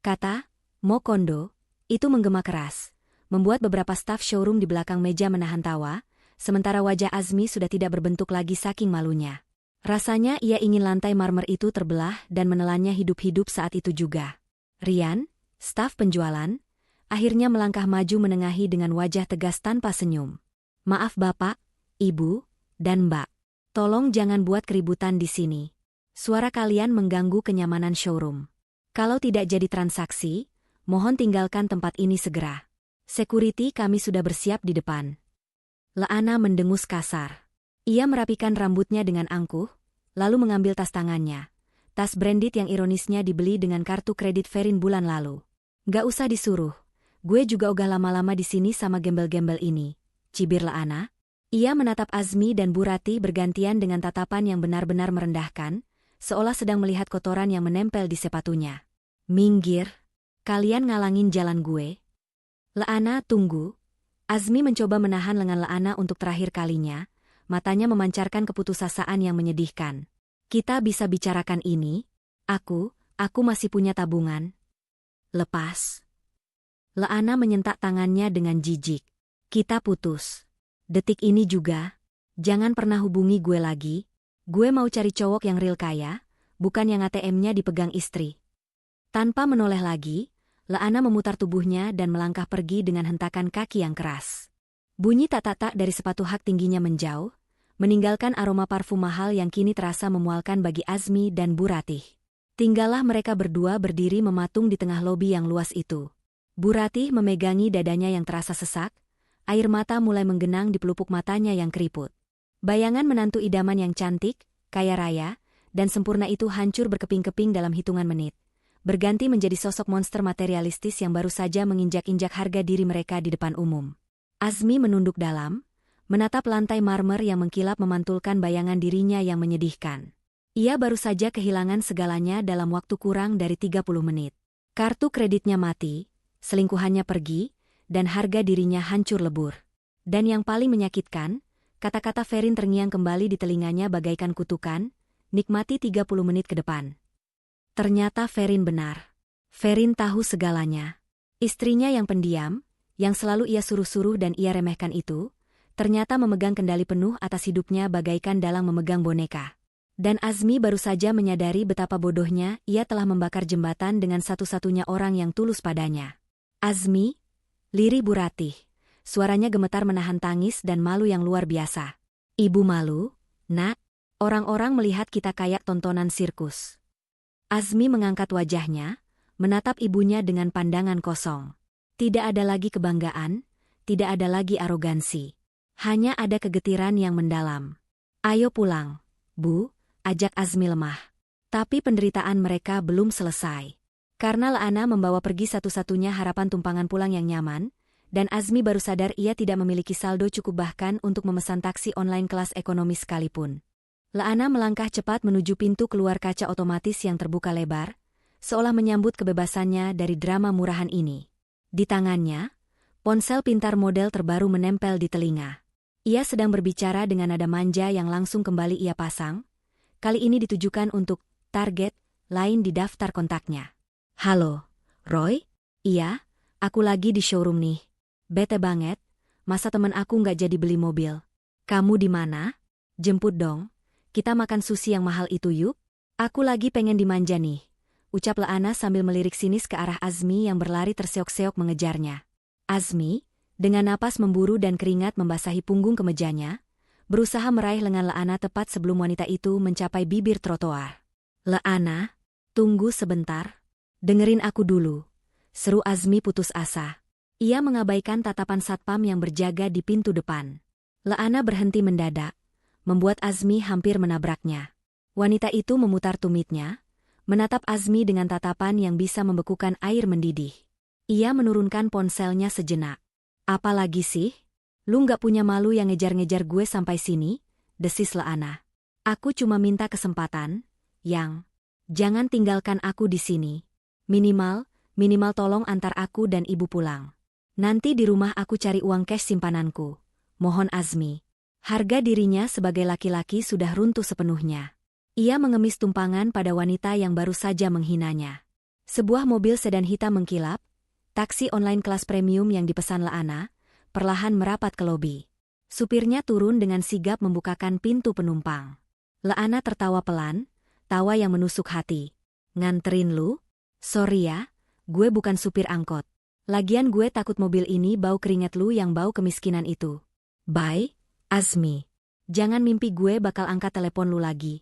Kata, mokondo, itu menggema keras, membuat beberapa staf showroom di belakang meja menahan tawa, sementara wajah Azmi sudah tidak berbentuk lagi saking malunya. Rasanya ia ingin lantai marmer itu terbelah dan menelannya hidup-hidup saat itu juga. Rian, staf penjualan, akhirnya melangkah maju menengahi dengan wajah tegas tanpa senyum. Maaf Bapak, Ibu, dan Mbak. Tolong jangan buat keributan di sini. Suara kalian mengganggu kenyamanan showroom. Kalau tidak jadi transaksi, mohon tinggalkan tempat ini segera. Security kami sudah bersiap di depan. Leana mendengus kasar. Ia merapikan rambutnya dengan angkuh, lalu mengambil tas tangannya. Tas branded yang ironisnya dibeli dengan kartu kredit Ferin bulan lalu. Gak usah disuruh, gue juga ogah lama-lama di sini sama gembel-gembel ini, cibir Leana. Ia menatap Azmi dan Bu Ratih bergantian dengan tatapan yang benar-benar merendahkan, seolah sedang melihat kotoran yang menempel di sepatunya. Minggir, kalian ngalangin jalan gue. Leana, tunggu. Azmi mencoba menahan lengan Leana untuk terakhir kalinya, matanya memancarkan keputusasaan yang menyedihkan. Kita bisa bicarakan ini? Aku masih punya tabungan. Lepas. Leana menyentak tangannya dengan jijik. Kita putus. Detik ini juga. Jangan pernah hubungi gue lagi. Gue mau cari cowok yang real kaya, bukan yang ATM-nya dipegang istri. Tanpa menoleh lagi, Leana memutar tubuhnya dan melangkah pergi dengan hentakan kaki yang keras. Bunyi tak-tak dari sepatu hak tingginya menjauh, meninggalkan aroma parfum mahal yang kini terasa memualkan bagi Azmi dan Bu Ratih. Tinggallah mereka berdua berdiri mematung di tengah lobi yang luas itu. Bu Ratih memegangi dadanya yang terasa sesak, air mata mulai menggenang di pelupuk matanya yang keriput. Bayangan menantu idaman yang cantik, kaya raya, dan sempurna itu hancur berkeping-keping dalam hitungan menit. Berganti menjadi sosok monster materialistis yang baru saja menginjak-injak harga diri mereka di depan umum. Azmi menunduk dalam, menatap lantai marmer yang mengkilap memantulkan bayangan dirinya yang menyedihkan. Ia baru saja kehilangan segalanya dalam waktu kurang dari 30 menit. Kartu kreditnya mati, selingkuhannya pergi, dan harga dirinya hancur lebur. Dan yang paling menyakitkan, kata-kata Ferin terngiang kembali di telinganya bagaikan kutukan, nikmati 30 menit ke depan. Ternyata Ferin benar. Ferin tahu segalanya. Istrinya yang pendiam, yang selalu ia suruh-suruh dan ia remehkan itu, ternyata memegang kendali penuh atas hidupnya bagaikan dalang memegang boneka. Dan Azmi baru saja menyadari betapa bodohnya ia telah membakar jembatan dengan satu-satunya orang yang tulus padanya. Azmi, lirih Bu Ratih. Suaranya gemetar menahan tangis dan malu yang luar biasa. Ibu malu, Nak? Orang-orang melihat kita kayak tontonan sirkus. Azmi mengangkat wajahnya, menatap ibunya dengan pandangan kosong. Tidak ada lagi kebanggaan, tidak ada lagi arogansi. Hanya ada kegetiran yang mendalam. Ayo pulang, Bu, ajak Azmi lemah. Tapi penderitaan mereka belum selesai. Karena Laana membawa pergi satu-satunya harapan tumpangan pulang yang nyaman, dan Azmi baru sadar ia tidak memiliki saldo cukup bahkan untuk memesan taksi online kelas ekonomi sekalipun. Laana melangkah cepat menuju pintu keluar kaca otomatis yang terbuka lebar, seolah menyambut kebebasannya dari drama murahan ini. Di tangannya, ponsel pintar model terbaru menempel di telinga. Ia sedang berbicara dengan nada manja yang langsung kembali ia pasang, kali ini ditujukan untuk target lain di daftar kontaknya. Halo, Roy? Iya, aku lagi di showroom nih. Bete banget, masa temen aku nggak jadi beli mobil. Kamu di mana? Jemput dong. Kita makan sushi yang mahal itu yuk. Aku lagi pengen dimanja nih. Ucap Laana sambil melirik sinis ke arah Azmi yang berlari terseok-seok mengejarnya. Azmi, dengan napas memburu dan keringat membasahi punggung kemejanya, berusaha meraih lengan Laana tepat sebelum wanita itu mencapai bibir trotoar. Laana, tunggu sebentar. Dengerin aku dulu. Seru Azmi putus asa. Ia mengabaikan tatapan satpam yang berjaga di pintu depan. Laana berhenti mendadak, membuat Azmi hampir menabraknya. Wanita itu memutar tumitnya, menatap Azmi dengan tatapan yang bisa membekukan air mendidih. Ia menurunkan ponselnya sejenak. Apa lagi sih? Lu nggak punya malu yang ngejar-ngejar gue sampai sini? Desis Laana. Aku cuma minta kesempatan, Yang. Jangan tinggalkan aku di sini. Minimal tolong antar aku dan ibu pulang. Nanti di rumah aku cari uang cash simpananku. Mohon Azmi. Harga dirinya sebagai laki-laki sudah runtuh sepenuhnya. Ia mengemis tumpangan pada wanita yang baru saja menghinanya. Sebuah mobil sedan hitam mengkilap, taksi online kelas premium yang dipesan Laana, perlahan merapat ke lobi. Supirnya turun dengan sigap membukakan pintu penumpang. Laana tertawa pelan, tawa yang menusuk hati. Nganterin lu? Sorry ya, gue bukan supir angkot. Lagian gue takut mobil ini bau keringat lu yang bau kemiskinan itu. Bye, Azmi. Jangan mimpi gue bakal angkat telepon lu lagi.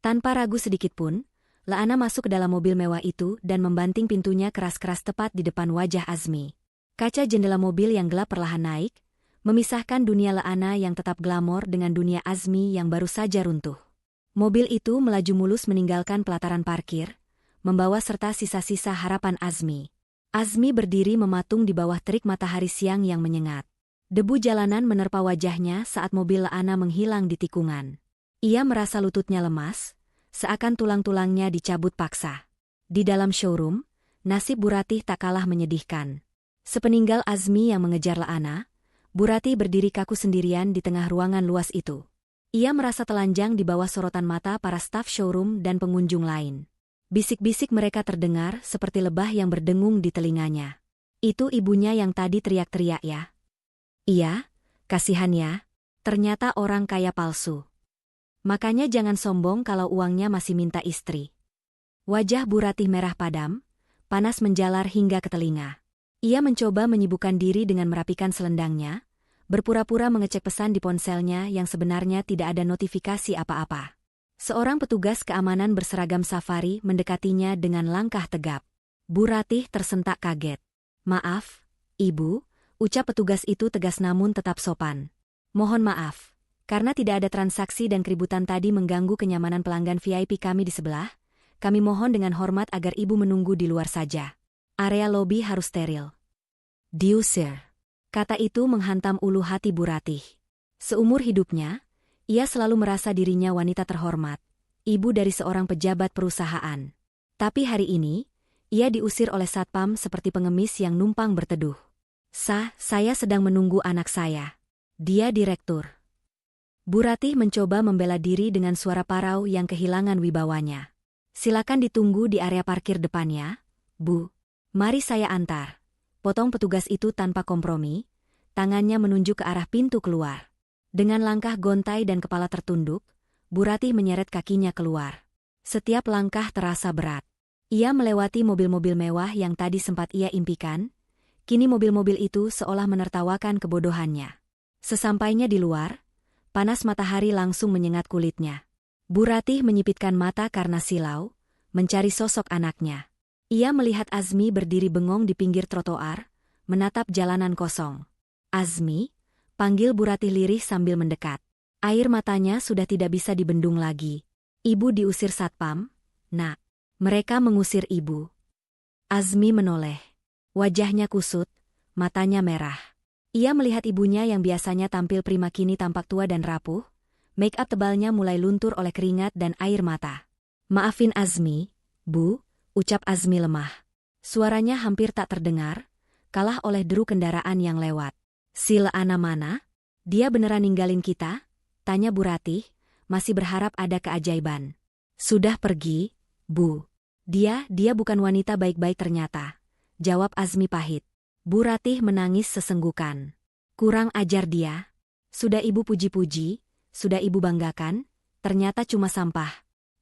Tanpa ragu sedikitpun, Laana masuk ke dalam mobil mewah itu dan membanting pintunya keras-keras tepat di depan wajah Azmi. Kaca jendela mobil yang gelap perlahan naik, memisahkan dunia Laana yang tetap glamor dengan dunia Azmi yang baru saja runtuh. Mobil itu melaju mulus meninggalkan pelataran parkir, membawa serta sisa-sisa harapan Azmi. Azmi berdiri mematung di bawah terik matahari siang yang menyengat. Debu jalanan menerpa wajahnya saat mobil Laana menghilang di tikungan. Ia merasa lututnya lemas, seakan tulang-tulangnya dicabut paksa. Di dalam showroom, nasib Bu Ratih tak kalah menyedihkan. Sepeninggal Azmi yang mengejar Laana, Bu Ratih berdiri kaku sendirian di tengah ruangan luas itu. Ia merasa telanjang di bawah sorotan mata para staf showroom dan pengunjung lain. Bisik-bisik mereka terdengar seperti lebah yang berdengung di telinganya. Itu ibunya yang tadi teriak-teriak ya? Iya, kasihan ya. Ternyata orang kaya palsu. Makanya jangan sombong kalau uangnya masih minta istri. Wajah Bu Ratih merah padam, panas menjalar hingga ke telinga. Ia mencoba menyibukkan diri dengan merapikan selendangnya, berpura-pura mengecek pesan di ponselnya yang sebenarnya tidak ada notifikasi apa-apa. Seorang petugas keamanan berseragam safari mendekatinya dengan langkah tegap. Bu Ratih tersentak kaget. Maaf, Ibu, ucap petugas itu tegas namun tetap sopan. Mohon maaf, karena tidak ada transaksi dan keributan tadi mengganggu kenyamanan pelanggan VIP kami di sebelah, kami mohon dengan hormat agar Ibu menunggu di luar saja. Area lobi harus steril. Diusir. Kata itu menghantam ulu hati Bu Ratih. Seumur hidupnya, ia selalu merasa dirinya wanita terhormat, ibu dari seorang pejabat perusahaan. Tapi hari ini, ia diusir oleh satpam seperti pengemis yang numpang berteduh. Saya sedang menunggu anak saya. Dia direktur. Bu Ratih mencoba membela diri dengan suara parau yang kehilangan wibawanya. Silakan ditunggu di area parkir depannya, Bu. Mari saya antar. Potong petugas itu tanpa kompromi, tangannya menunjuk ke arah pintu keluar. Dengan langkah gontai dan kepala tertunduk, Bu Ratih menyeret kakinya keluar. Setiap langkah terasa berat. Ia melewati mobil-mobil mewah yang tadi sempat ia impikan. Kini mobil-mobil itu seolah menertawakan kebodohannya. Sesampainya di luar, panas matahari langsung menyengat kulitnya. Bu Ratih menyipitkan mata karena silau, mencari sosok anaknya. Ia melihat Azmi berdiri bengong di pinggir trotoar, menatap jalanan kosong. "Azmi," panggil Bu Ratih lirih sambil mendekat. Air matanya sudah tidak bisa dibendung lagi. "Ibu diusir satpam, Nak." "Mereka mengusir ibu." Azmi menoleh. Wajahnya kusut, matanya merah. Ia melihat ibunya yang biasanya tampil prima kini tampak tua dan rapuh. Make-up tebalnya mulai luntur oleh keringat dan air mata. "Maafin Azmi, Bu," ucap Azmi lemah. Suaranya hampir tak terdengar, kalah oleh deru kendaraan yang lewat. "Si Leana mana? Dia beneran ninggalin kita?" tanya Bu Ratih, masih berharap ada keajaiban. "Sudah pergi, Bu. Dia bukan wanita baik-baik ternyata," jawab Azmi pahit. Bu Ratih menangis sesenggukan. "Kurang ajar dia. Sudah ibu puji-puji, sudah ibu banggakan, ternyata cuma sampah.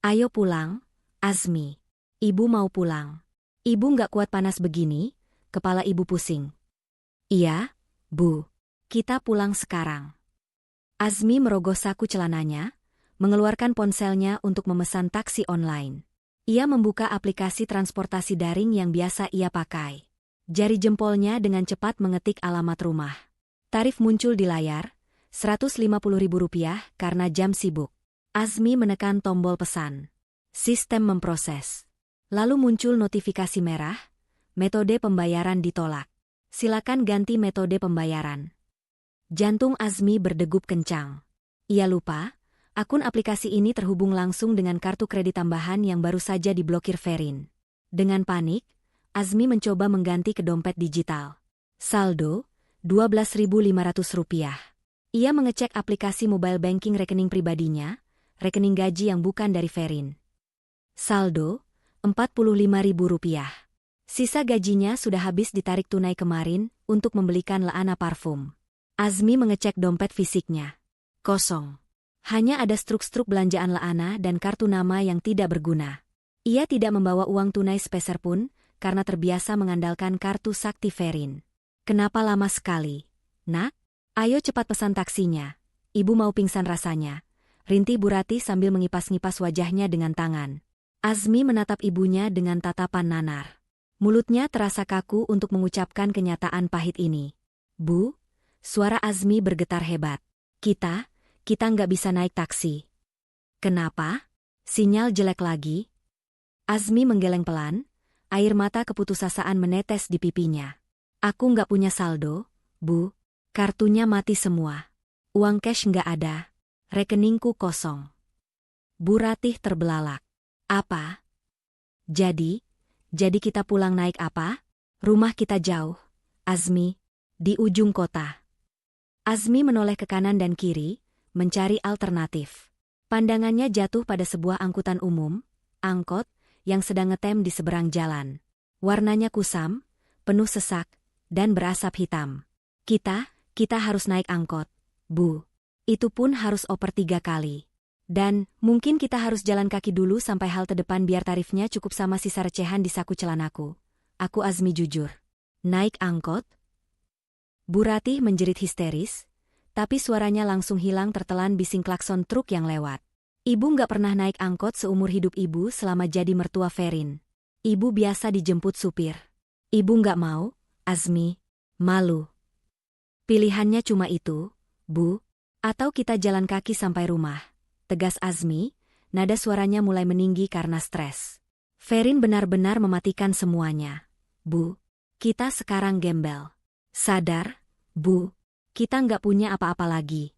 Ayo pulang, Azmi. Ibu mau pulang. Ibu nggak kuat panas begini, kepala ibu pusing." "Iya, Bu. Kita pulang sekarang." Azmi merogoh saku celananya, mengeluarkan ponselnya untuk memesan taksi online. Ia membuka aplikasi transportasi daring yang biasa ia pakai. Jari jempolnya dengan cepat mengetik alamat rumah. Tarif muncul di layar, Rp150.000 karena jam sibuk. Azmi menekan tombol pesan. Sistem memproses. Lalu muncul notifikasi merah, metode pembayaran ditolak. Silakan ganti metode pembayaran. Jantung Azmi berdegup kencang. Ia lupa, akun aplikasi ini terhubung langsung dengan kartu kredit tambahan yang baru saja diblokir Ferin. Dengan panik, Azmi mencoba mengganti ke dompet digital. Saldo, Rp12.500. Ia mengecek aplikasi mobile banking rekening pribadinya, rekening gaji yang bukan dari Ferin. Saldo, Rp45.000. Sisa gajinya sudah habis ditarik tunai kemarin untuk membelikan Leana parfum. Azmi mengecek dompet fisiknya. Kosong. Hanya ada struk-struk belanjaan Leana dan kartu nama yang tidak berguna. Ia tidak membawa uang tunai sepeser pun, karena terbiasa mengandalkan kartu sakti Ferin. "Kenapa lama sekali, Nak? Ayo cepat pesan taksinya. Ibu mau pingsan rasanya," rintih Bu Ratih sambil mengipas-ngipas wajahnya dengan tangan. Azmi menatap ibunya dengan tatapan nanar. Mulutnya terasa kaku untuk mengucapkan kenyataan pahit ini. "Bu," suara Azmi bergetar hebat. Kita nggak bisa naik taksi." "Kenapa? Sinyal jelek lagi?" Azmi menggeleng pelan, air mata keputusasaan menetes di pipinya. "Aku nggak punya saldo, Bu. Kartunya mati semua. Uang cash nggak ada. Rekeningku kosong." Bu Ratih terbelalak. "Apa? Jadi kita pulang naik apa? Rumah kita jauh, Azmi. Di ujung kota." Azmi menoleh ke kanan dan kiri, mencari alternatif. Pandangannya jatuh pada sebuah angkutan umum, angkot, yang sedang ngetem di seberang jalan. Warnanya kusam, penuh sesak, dan berasap hitam. Kita harus naik angkot, Bu. Itu pun harus oper 3 kali. Dan mungkin kita harus jalan kaki dulu sampai halte depan biar tarifnya cukup sama sisa recehan di saku celanaku." Aku Azmi jujur. "Naik angkot?" Bu Ratih menjerit histeris, tapi suaranya langsung hilang tertelan bising klakson truk yang lewat. Ibu nggak pernah naik angkot seumur hidup ibu selama jadi mertua Ferin. Ibu biasa dijemput supir. Ibu nggak mau, Azmi. Malu. "Pilihannya cuma itu, Bu. Atau kita jalan kaki sampai rumah," tegas Azmi, nada suaranya mulai meninggi karena stres. Ferin benar-benar mematikan semuanya. "Bu, kita sekarang gembel. Sadar, Bu, kita nggak punya apa-apa lagi."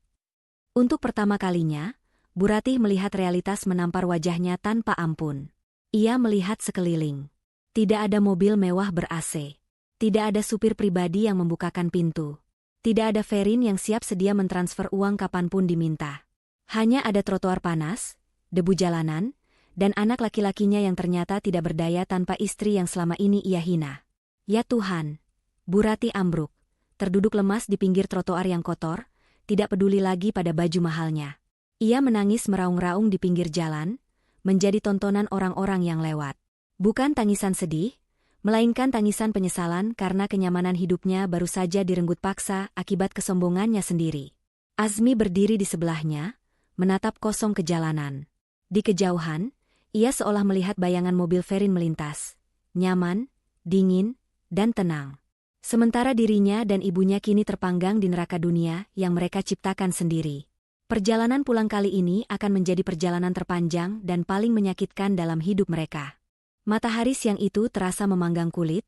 Untuk pertama kalinya, Bu Ratih melihat realitas menampar wajahnya tanpa ampun. Ia melihat sekeliling. Tidak ada mobil mewah ber-AC. Tidak ada supir pribadi yang membukakan pintu. Tidak ada Ferin yang siap sedia mentransfer uang kapanpun diminta. Hanya ada trotoar panas, debu jalanan, dan anak laki-lakinya yang ternyata tidak berdaya tanpa istri yang selama ini ia hina. Ya Tuhan! Bu Ratih ambruk, terduduk lemas di pinggir trotoar yang kotor, tidak peduli lagi pada baju mahalnya. Ia menangis meraung-raung di pinggir jalan, menjadi tontonan orang-orang yang lewat. Bukan tangisan sedih, melainkan tangisan penyesalan karena kenyamanan hidupnya baru saja direnggut paksa akibat kesombongannya sendiri. Azmi berdiri di sebelahnya, menatap kosong ke jalanan. Di kejauhan, ia seolah melihat bayangan mobil Ferin melintas. Nyaman, dingin, dan tenang. Sementara dirinya dan ibunya kini terpanggang di neraka dunia yang mereka ciptakan sendiri. Perjalanan pulang kali ini akan menjadi perjalanan terpanjang dan paling menyakitkan dalam hidup mereka. Matahari siang itu terasa memanggang kulit,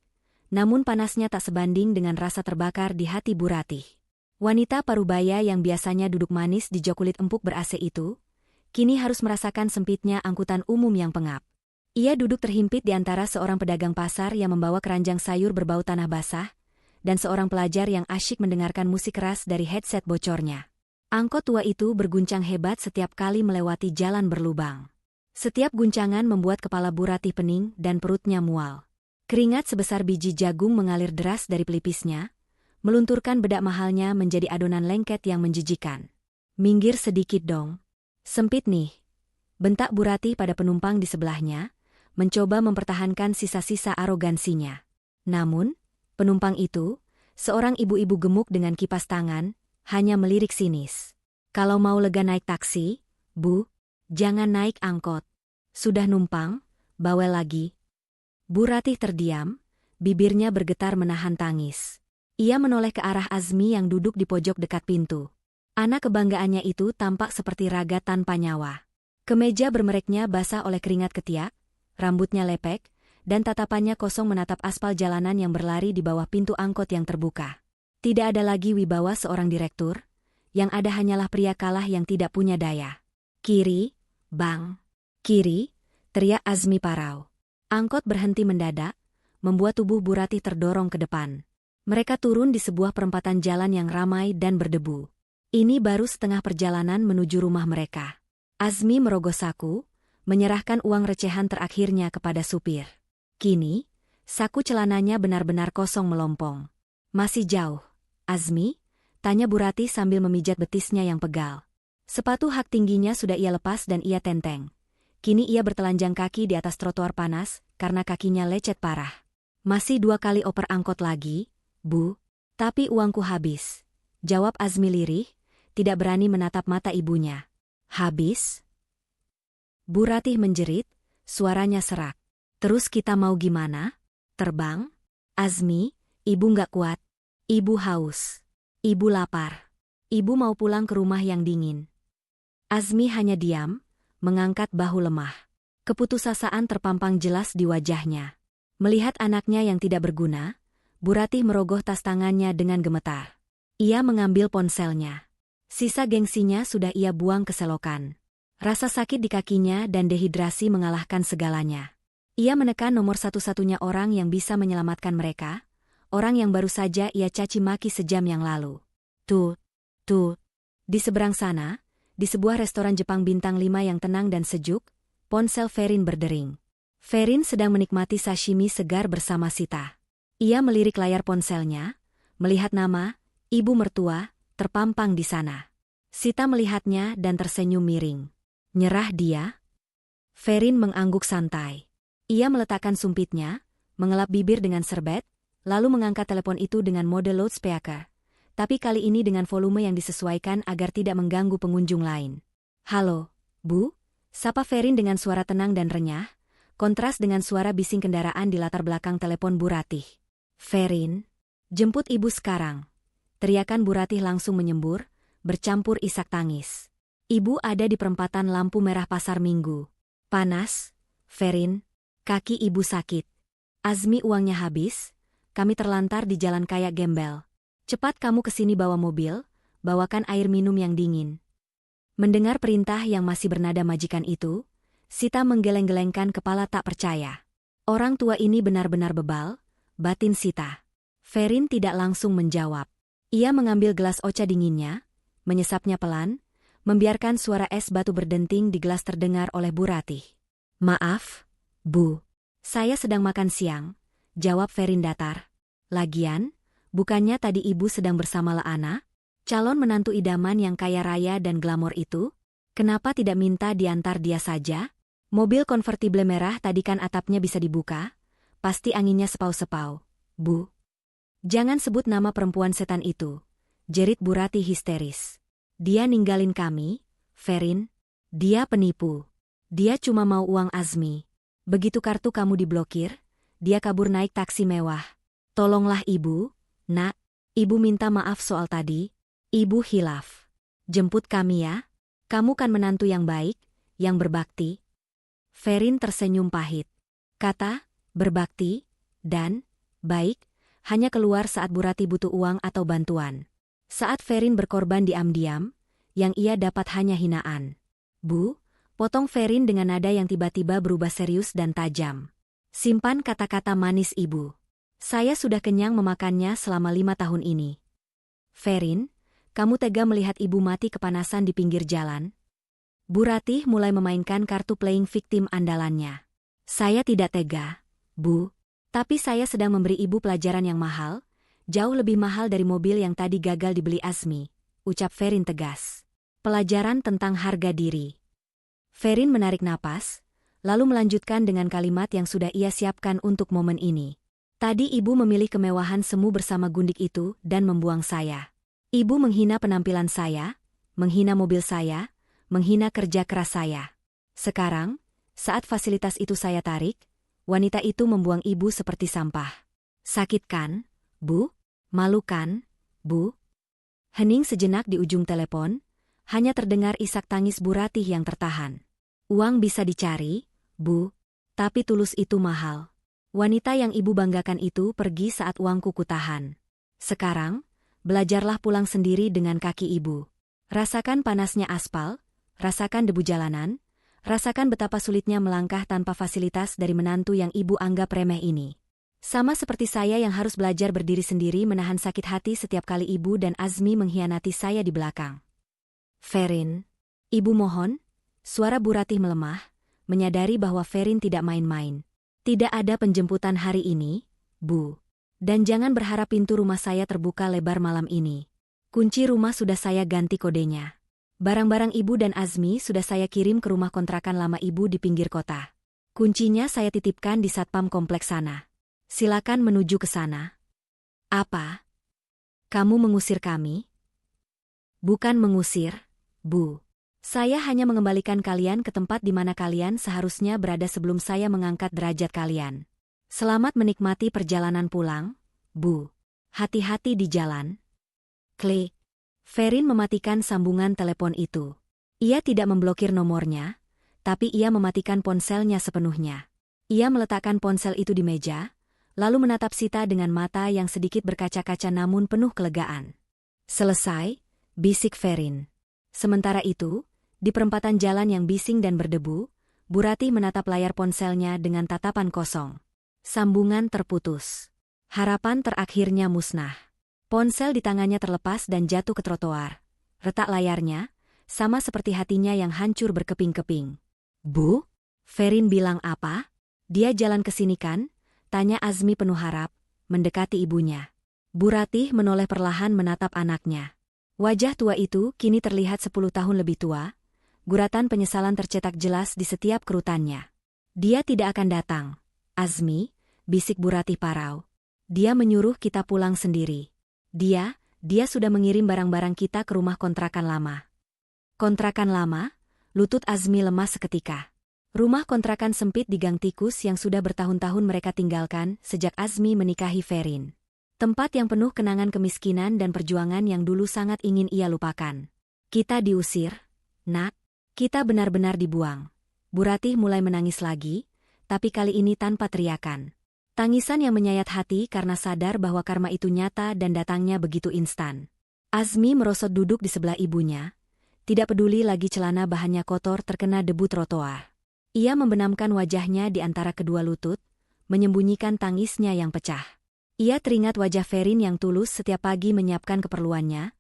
namun panasnya tak sebanding dengan rasa terbakar di hati Bu Ratih. Wanita parubaya yang biasanya duduk manis di jok kulit empuk ber-AC itu, kini harus merasakan sempitnya angkutan umum yang pengap. Ia duduk terhimpit di antara seorang pedagang pasar yang membawa keranjang sayur berbau tanah basah, dan seorang pelajar yang asyik mendengarkan musik keras dari headset bocornya. Angkot tua itu berguncang hebat setiap kali melewati jalan berlubang. Setiap guncangan membuat kepala Bu Ratih pening dan perutnya mual. Keringat sebesar biji jagung mengalir deras dari pelipisnya, melunturkan bedak mahalnya menjadi adonan lengket yang menjijikan. "Minggir sedikit dong. Sempit nih," bentak Bu Ratih pada penumpang di sebelahnya, mencoba mempertahankan sisa-sisa arogansinya. Namun, penumpang itu, seorang ibu-ibu gemuk dengan kipas tangan, hanya melirik sinis. "Kalau mau lega naik taksi, Bu, jangan naik angkot. Sudah numpang, bawel lagi." Bu Ratih terdiam, bibirnya bergetar menahan tangis. Ia menoleh ke arah Azmi yang duduk di pojok dekat pintu. Anak kebanggaannya itu tampak seperti raga tanpa nyawa. Kemeja bermereknya basah oleh keringat ketiak, rambutnya lepek, dan tatapannya kosong menatap aspal jalanan yang berlari di bawah pintu angkot yang terbuka. Tidak ada lagi wibawa seorang direktur, yang ada hanyalah pria kalah yang tidak punya daya. "Kiri, Bang. Kiri," teriak Azmi parau. Angkot berhenti mendadak, membuat tubuh Bu Ratih terdorong ke depan. Mereka turun di sebuah perempatan jalan yang ramai dan berdebu. Ini baru setengah perjalanan menuju rumah mereka. Azmi merogoh saku, menyerahkan uang recehan terakhirnya kepada supir. Kini, saku celananya benar-benar kosong melompong. "Masih jauh, Azmi?" tanya Bu Ratih sambil memijat betisnya yang pegal. Sepatu hak tingginya sudah ia lepas dan ia tenteng. Kini ia bertelanjang kaki di atas trotoar panas karena kakinya lecet parah. "Masih 2 kali oper angkot lagi, Bu. Tapi uangku habis," jawab Azmi lirih, tidak berani menatap mata ibunya. "Habis?" Bu Ratih menjerit, suaranya serak. "Terus kita mau gimana? Terbang? Azmi, ibu nggak kuat. Ibu haus. Ibu lapar. Ibu mau pulang ke rumah yang dingin." Azmi hanya diam, mengangkat bahu lemah. Keputusasaan terpampang jelas di wajahnya. Melihat anaknya yang tidak berguna, Bu Ratih merogoh tas tangannya dengan gemetar. Ia mengambil ponselnya. Sisa gengsinya sudah ia buang ke selokan. Rasa sakit di kakinya dan dehidrasi mengalahkan segalanya. Ia menekan nomor satu-satunya orang yang bisa menyelamatkan mereka, orang yang baru saja ia caci maki sejam yang lalu. Tuh. Di seberang sana, di sebuah restoran Jepang bintang 5 yang tenang dan sejuk, ponsel Ferin berdering. Ferin sedang menikmati sashimi segar bersama Sita. Ia melirik layar ponselnya, melihat nama, ibu mertua, terpampang di sana. Sita melihatnya dan tersenyum miring. Nyerah dia? Ferin mengangguk santai. Ia meletakkan sumpitnya, mengelap bibir dengan serbet, lalu mengangkat telepon itu dengan mode loudspeaker. Tapi kali ini dengan volume yang disesuaikan agar tidak mengganggu pengunjung lain. "Halo, Bu?" sapa Ferin dengan suara tenang dan renyah, kontras dengan suara bising kendaraan di latar belakang telepon Bu Ratih. "Ferin, jemput ibu sekarang." Teriakan Bu Ratih langsung menyembur, bercampur isak tangis. "Ibu ada di perempatan lampu merah Pasar Minggu. Panas, Ferin, kaki ibu sakit. Azmi uangnya habis, kami terlantar di jalan kayak gembel. Cepat kamu kesini bawa mobil, bawakan air minum yang dingin." Mendengar perintah yang masih bernada majikan itu, Sita menggeleng-gelengkan kepala tak percaya. Orang tua ini benar-benar bebal, batin Sita. Ferin tidak langsung menjawab. Ia mengambil gelas ocha dinginnya, menyesapnya pelan, membiarkan suara es batu berdenting di gelas terdengar oleh Bu Ratih. "Maaf, Bu. Saya sedang makan siang," jawab Ferin datar. "Lagian, bukannya tadi ibu sedang bersama Laana, calon menantu idaman yang kaya raya dan glamor itu?" Kenapa tidak minta diantar dia saja? Mobil konvertible merah tadi kan atapnya bisa dibuka, pasti anginnya sepau-sepau. Bu. Jangan sebut nama perempuan setan itu, jerit Bu Ratih histeris. Dia ninggalin kami, Ferin. Dia penipu. Dia cuma mau uang Azmi. Begitu kartu kamu diblokir, dia kabur naik taksi mewah. Tolonglah ibu, nak. Ibu minta maaf soal tadi. Ibu hilaf. Jemput kami ya. Kamu kan menantu yang baik, yang berbakti. Ferin tersenyum pahit. Kata, berbakti, dan, baik, hanya keluar saat Bu Ratih butuh uang atau bantuan. Saat Ferin berkorban diam-diam, yang ia dapat hanya hinaan. Bu, potong Ferin dengan nada yang tiba-tiba berubah serius dan tajam. Simpan kata-kata manis ibu. Saya sudah kenyang memakannya selama 5 tahun ini. Ferin, kamu tega melihat ibu mati kepanasan di pinggir jalan? Bu Ratih mulai memainkan kartu playing victim andalannya. Saya tidak tega, Bu. Tapi saya sedang memberi ibu pelajaran yang mahal, jauh lebih mahal dari mobil yang tadi gagal dibeli Azmi, ucap Ferin tegas. Pelajaran tentang harga diri. Ferin menarik napas, lalu melanjutkan dengan kalimat yang sudah ia siapkan untuk momen ini. Tadi ibu memilih kemewahan semu bersama gundik itu dan membuang saya. Ibu menghina penampilan saya, menghina mobil saya, menghina kerja keras saya. Sekarang, saat fasilitas itu saya tarik, wanita itu membuang ibu seperti sampah. Sakit kan, Bu? Malu kan, Bu? Hening sejenak di ujung telepon, hanya terdengar isak tangis Bu Ratih yang tertahan. Uang bisa dicari, Bu, tapi tulus itu mahal. Wanita yang ibu banggakan itu pergi saat uangku kutahan. Sekarang, belajarlah pulang sendiri dengan kaki ibu. Rasakan panasnya aspal, rasakan debu jalanan, rasakan betapa sulitnya melangkah tanpa fasilitas dari menantu yang ibu anggap remeh ini. Sama seperti saya yang harus belajar berdiri sendiri menahan sakit hati setiap kali ibu dan Azmi mengkhianati saya di belakang. Ferin, ibu mohon. Suara Bu Ratih melemah, menyadari bahwa Ferin tidak main-main. Tidak ada penjemputan hari ini, Bu. Dan jangan berharap pintu rumah saya terbuka lebar malam ini. Kunci rumah sudah saya ganti kodenya. Barang-barang ibu dan Azmi sudah saya kirim ke rumah kontrakan lama ibu di pinggir kota. Kuncinya saya titipkan di satpam kompleks sana. Silakan menuju ke sana. Apa? Kamu mengusir kami? Bukan mengusir, Bu. Saya hanya mengembalikan kalian ke tempat di mana kalian seharusnya berada sebelum saya mengangkat derajat kalian. Selamat menikmati perjalanan pulang, Bu. Hati-hati di jalan. Klik. Ferin mematikan sambungan telepon itu. Ia tidak memblokir nomornya, tapi ia mematikan ponselnya sepenuhnya. Ia meletakkan ponsel itu di meja, lalu menatap Sita dengan mata yang sedikit berkaca-kaca namun penuh kelegaan. Selesai, bisik Ferin. Sementara itu, di perempatan jalan yang bising dan berdebu, Bu Ratih menatap layar ponselnya dengan tatapan kosong. Sambungan terputus. Harapan terakhirnya musnah. Ponsel di tangannya terlepas dan jatuh ke trotoar. Retak layarnya, sama seperti hatinya yang hancur berkeping-keping. Bu? Ferin bilang apa? Dia jalan ke sini kan? Tanya Azmi penuh harap, mendekati ibunya. Bu Ratih menoleh perlahan menatap anaknya. Wajah tua itu kini terlihat 10 tahun lebih tua. Guratan penyesalan tercetak jelas di setiap kerutannya. Dia tidak akan datang. Azmi, bisik Bu Ratih parau. Dia menyuruh kita pulang sendiri. Dia sudah mengirim barang-barang kita ke rumah kontrakan lama. Kontrakan lama? Lutut Azmi lemas seketika. Rumah kontrakan sempit di Gang Tikus yang sudah bertahun-tahun mereka tinggalkan sejak Azmi menikahi Ferin. Tempat yang penuh kenangan kemiskinan dan perjuangan yang dulu sangat ingin ia lupakan. Kita diusir, nak. Kita benar-benar dibuang. Bu Ratih mulai menangis lagi, tapi kali ini tanpa teriakan. Tangisan yang menyayat hati karena sadar bahwa karma itu nyata dan datangnya begitu instan. Azmi merosot duduk di sebelah ibunya, tidak peduli lagi celana bahannya kotor terkena debu trotoar. Ia membenamkan wajahnya di antara kedua lutut, menyembunyikan tangisnya yang pecah. Ia teringat wajah Ferin yang tulus setiap pagi menyiapkan keperluannya,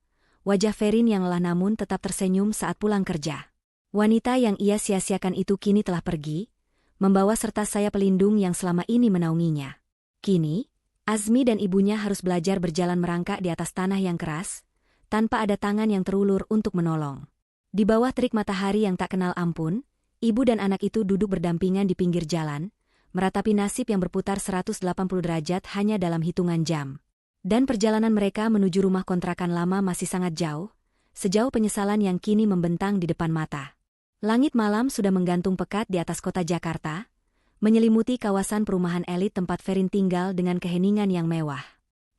wajah Ferin yang lelah namun tetap tersenyum saat pulang kerja. Wanita yang ia sia-siakan itu kini telah pergi, membawa serta sayap pelindung yang selama ini menaunginya. Kini, Azmi dan ibunya harus belajar berjalan merangkak di atas tanah yang keras, tanpa ada tangan yang terulur untuk menolong. Di bawah terik matahari yang tak kenal ampun, ibu dan anak itu duduk berdampingan di pinggir jalan, meratapi nasib yang berputar 180 derajat hanya dalam hitungan jam. Dan perjalanan mereka menuju rumah kontrakan lama masih sangat jauh, sejauh penyesalan yang kini membentang di depan mata. Langit malam sudah menggantung pekat di atas kota Jakarta, menyelimuti kawasan perumahan elit tempat Ferin tinggal dengan keheningan yang mewah.